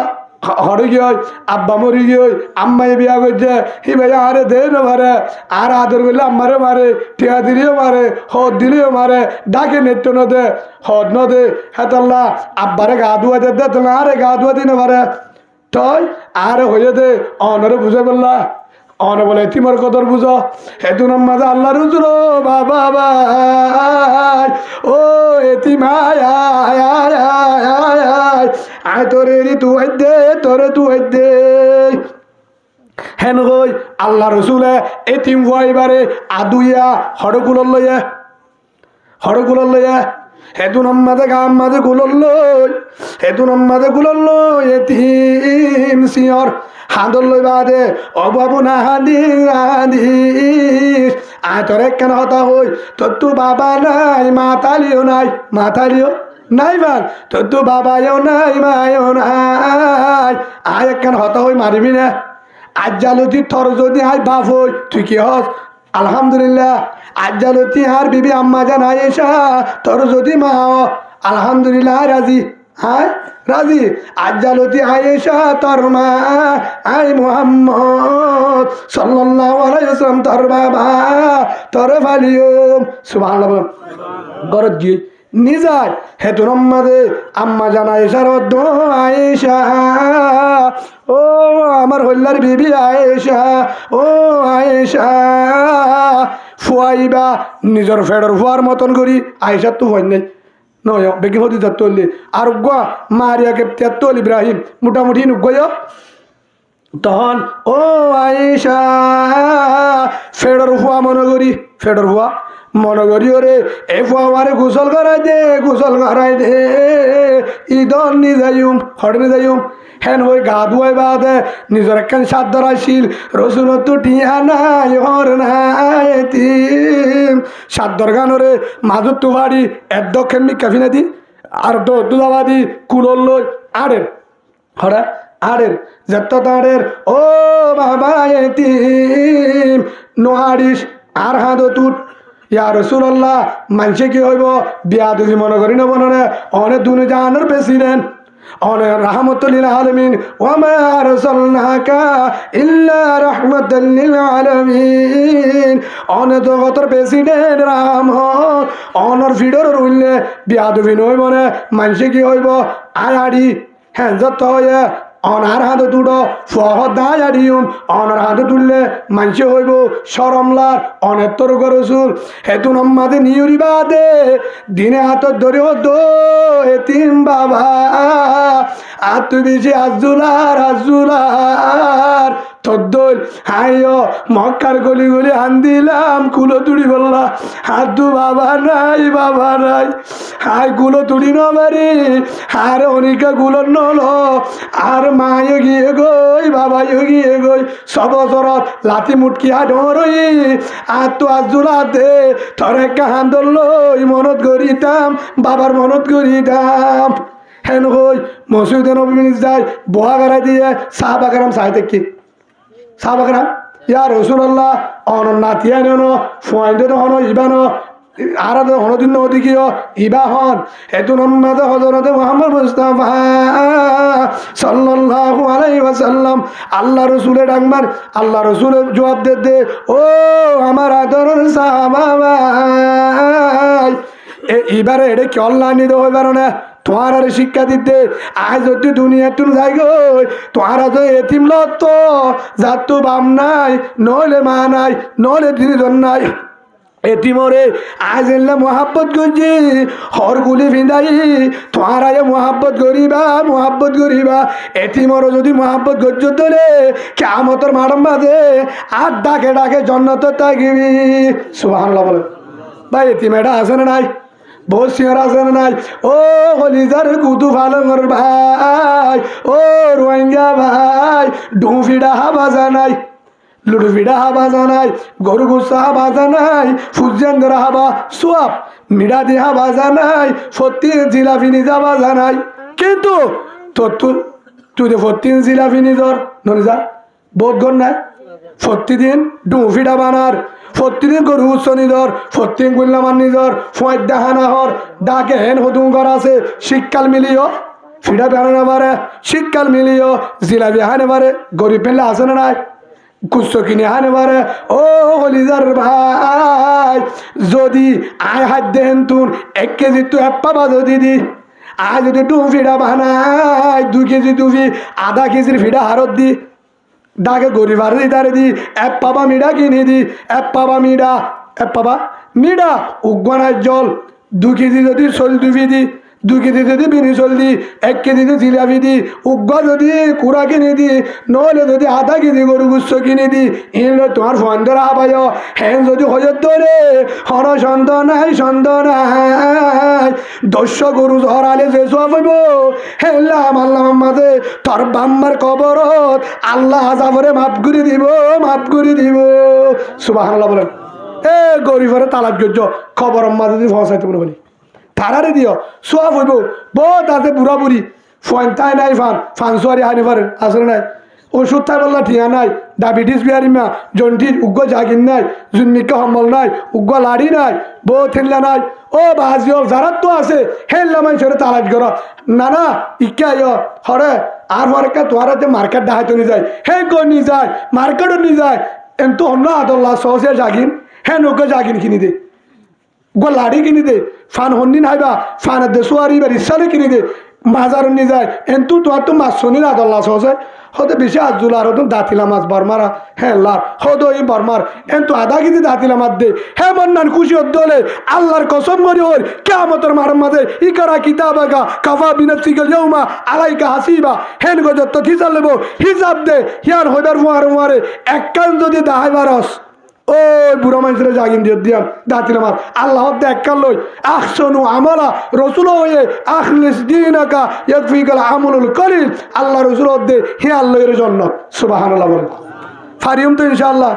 হরে গিয়ে আব্বা মরি গিয়ে আম্মাই বিয়া করছে হি ভাই আরে দে না মারে আর আদর করলে আম্মারে মারে টিয়া দিলেও মারে হদ দিলেও মারে ডাকে নেট ন দে হদ ন দে হেতাল্লা আব্বারে গা ধুয়া দে দে তোলা আরে গা ধুয়া দিনে মারে তই আরে হয়ে দে অনরে বুঝে বললা অন বলে তিমর কদর বুঝো হেতু নাম্মাজ আল্লাহ রুজুর বাবা ভাই ও এতিমায় আয় তোরে রি তু দে তোরে তু দে হেন হই আল্লাহ রসুলে এতিম ভাইবারে আদুইয়া হড়কুল লইয়া হেতু নাম্মাজে গাম মাঝে গুলল হেতু নাম্মাজে গুলল এতিম সিয়র হাঁদর লই বাদে অবাবু না হাদিস আয় তোর কেন হতা হই তোর তো বাবা নাই মাতালিও নাই নাই বাল তোর তো বাবাও নাই মায়ও নাই আয় কেন হতা হই মারিবি না আজ জালতি তোর যদি আয় বাপ হই তুই কি হস আলহামদুলিল্লাহ আজ জালতি আর বিবি আম্মা জান আয়েশা তোর যদি মা আলহামদুলিল্লাহ রাজি হ্যাঁ রাজি আজ্জালতি আয়েশা তোর মা আই মুহাম্মদ সাল্লাল্লাহু আলাইহি ওয়াসাল্লাম তোর বাবা তোর ভালিয়ম সুবহানাল্লাহ গরজ গিয়ে নিজায় হেতু নম্মাদে আম্মা জানা আয়েশার অদ্দ আয়েশা ও আমার হল্লার বিবি আয়েশা ও আয়েশা ফুয়াইবা নিজের ফেডর ফুয়ার মতন করি আয়েশার তো হয় নাই নয় বেগি হতে যাত্তলি আর গা মারিয়াকে তেত্তল ইব্রাহিম মোটামুটি নুগয় তখন ও আয়েশা ফেডর ফুয়া মনে করি ওরে এ ফুয়া মারে গোসল করাই দে ঈদন নি যাইম হরে নি যাইম হেন হই গা ধুয়াই বাদে নিজের একখান সাত ধরাইছিল রসুন তো টিয়া নাই হর নাই এতিম সাত দরগানরে মাজুর তো বাড়ি একদম কাফিনা দি আর দুদাবাদি কুলল লই আড়ের যত তাড়ের ও বাবা এতিম নোহারিস আর হাত তুট ইয়া রাসূলুল্লাহ মানুষে কি হইব বিয়া দুজি মনে করি না বনে অনেক দুনি জাহানের প্রেসিডেন্ট অনেক রাহমাতুল লিল আলামিন ওয়া মা আরসালনাকা ইল্লা রাহমাতাল লিল আলামিন অনেক জগতের প্রেসিডেন্ট রাহমত অনর ফিডর রইলে বিয়া দুজি নই বনে মানুষে কি হইব আড়ি হ্যাঁ যত হয়ে অনার হাতে তুড়ো ফহদায় আড়িউম অনার হাতে তুললে মানুষে হইব সরমলার অনেক তোর রসুল হেতু নম্মাদে নিউরি বাদে দিনে হাতত ধরে হতো এতিম বাবা আর তুই বেশি আজুলার তদ্দল হাইও মক্কার গলি গলি হান দিলাম কুলো তুড়ি বললা হাতু বাবা নাই হাই কুলো তুড়ি নবারি আর অনিকা গুলো নল আর মায়ে গিয়ে গই বাবাইও গিয়ে গই সব বছরত লাঠি মুটকি হাডরই আর তো আজুলাতে তোর একটা হান্দল লই মনত করিতাম বাবার মনত করিতাম হেন হই মসজিদে নবী যায় বহা গাড়াই দিয়ে চাহ বাগারাম চাই দেখি চাহ বাগারাম ইয়া রাসূলুল্লাহ অনন নাতিয়া নেন ফুয়াইন্দে হন ইবানো আর হনদিন নদীকিও ইবা হন হেতু নম্মাদে হযরত মুহাম্মদ মুস্তাফা সাল্লাল্লাহু আলাইহি ওয়াসাল্লাম আল্লাহ রাসূলের ডাকবার আল্লাহ রাসূলের জবাব দে ও আমার আদরের সাহাবা ভাই এবারে এটা কি আল্লাহ নিতে হইবার না তোমার আর শিক্ষা দিতে আজ যদি দুনিয়া তুমি যাই গো তোমার তো এতিম লত যার তো বাম নাই নইলে মা নাই নইলে তিনজন নাই এতিমরে আজ এলে মোহাব্বত করছি হরগুলি ফিন্দাই তোমার আগে মোহাব্বত করিবা এতিমরও যদি মোহাব্বত করছ তোলে কেমতর মাডম বাজে আর ডাকে ডাকে জন্নত তাকিবি সুবহানাল্লাহ বলে। ভাই এতিম এটা আছে না নাই? বহুত সিংহর আছে না নাই? ও হলিজার কুতু ফালঙ্গর ভাই, ও রোহিঙ্গা ভাই, ডুফিডা বাজা নাই, লুডু ফিডা হাবা জানাই, গরু গুসা হাবা জানাই, ফুজেন্দ্র হাবা সোয়াব মিডা দি হাবা জানাই, সত্যি জিলাপি যাবা জানাই। কিন্তু তুই তো ফত্তিন জিলাপি নিজর নজা বোধ গর নাই, প্রতিদিন ডুফিডা বানার, প্রতিদিন গরু গুচ্ছ নিজর, প্রতিদিন গুল্লামান নিজর, ফুয়াইদ দেখানা হর ডাকে হেন হতুম কর আছে, শীতকাল মিলিও ফিডা বেড়ানো পারে, শীতকাল মিলিও জিলাপি হানে পারে, গরিব পেলে আছে না নাই? কুস্ত কিনে আনে পারে। ও হলিজার ভাই, যদি আয় হাত দেন তুন 1 কেজি তো এক পাবা যদি দি, আয় যদি টুফিটা বানাই 2 কেজি টুফি, আধা কেজির ফিডা হারত দি, ডাকে গরিব আর দিদারে দি, এক পাবা মিডা কিনে দি, এক পাবা মিডা উগবানার জল 2 কেজি যদি চল টুফি দি, 2 কেজি যদি বিনি চল দি, 1 কেজি যদি জিলাপি দি, উগ্গা যদি কুড়া কিনে দি, নহলে যদি আধা কেজি গরু গুচ্ছ কিনে দি, এলে তোমার ফন্দর আবায় হ্যাঁ যদি হজর ধরে হর সন্দ নাই 10 গরু ধরালে যে সব হইব হেল্লাম আল্লাহ মাঝে তোর বাম্মার কবরত আল্লাহ আযাবরে মাফ করে দিব সুবহানাল্লাহ বলেন। এ গরিবরে তালাক গজ্জ খবর মাঝে যদি ফসাইতে বলি তারারে দিও সব হইব। বহুত আছে বুড়া বুড়ি ফোনটাই নাই ফান সোয়ারি হানি পারেন আসলে নাই, ওষুধ থাই বললা ঠিয়া নাই, ডায়াবেটিস বিহারিমা জন্ডিস উগ্র জাগিন নাই, জুন্মিকা সম্বল নাই, উগ্র লাড়ি নাই, বউ থেনলা নাই। ও বাজিও যারা তো আছে হেললা মানুষের তালাক কর না ইকা হরে আর হরেকা তোহারাতে মার্কেট ডাহাইতে নি যায়, হে গো নি যায় মার্কেটও নি যায়, এন্তু অন্য আদল্লা সহজে জাগিন হে নৌকে জাগিন কিনি দে, গো লাড়ি কিনি দে, ফান হন্দিন হাইবা ফানের দে সোয়ারি বা রিক্সালে কিনি দে, মাজার নি যায় এন্তু তোমার তো মাছ শনি আদল্লা সহজে হতে বেশি আজুল আর হতো দাঁতিলা মাছ বরমারা হ্যাঁ লার হতো এই বরমার এন্তু আধা কেজি দাঁতিলা মাছ দে হ্যাঁ মন্নান খুশি হতে হলে আল্লাহর কসম করি হল কেমতের মার মাঝে ইকারা কিতাবাকা কাফা বিনাফসিকা ইয়াউমা আলাইকা হাসিবা হেন গজত থিসাল লেবো হিসাব দে হিয়ান হইবার ফুয়ারে এক কান যদি দাহাইবারস ওই বুড়া মানুষের জাগিন দিয়ে দিয়াম দাঁতিল আমার আল্লাহ এক কাল লই আখসনু আমলা রসুল হয়ে আখলিস দিনাকা ইয়াকফিকাল আমলুল কলিল আল্লাহ রসুল দে হে আল্লাহর জন্য সুবহানাল্লাহ বলেন। ফারিউম তো ইনশাআল্লাহ।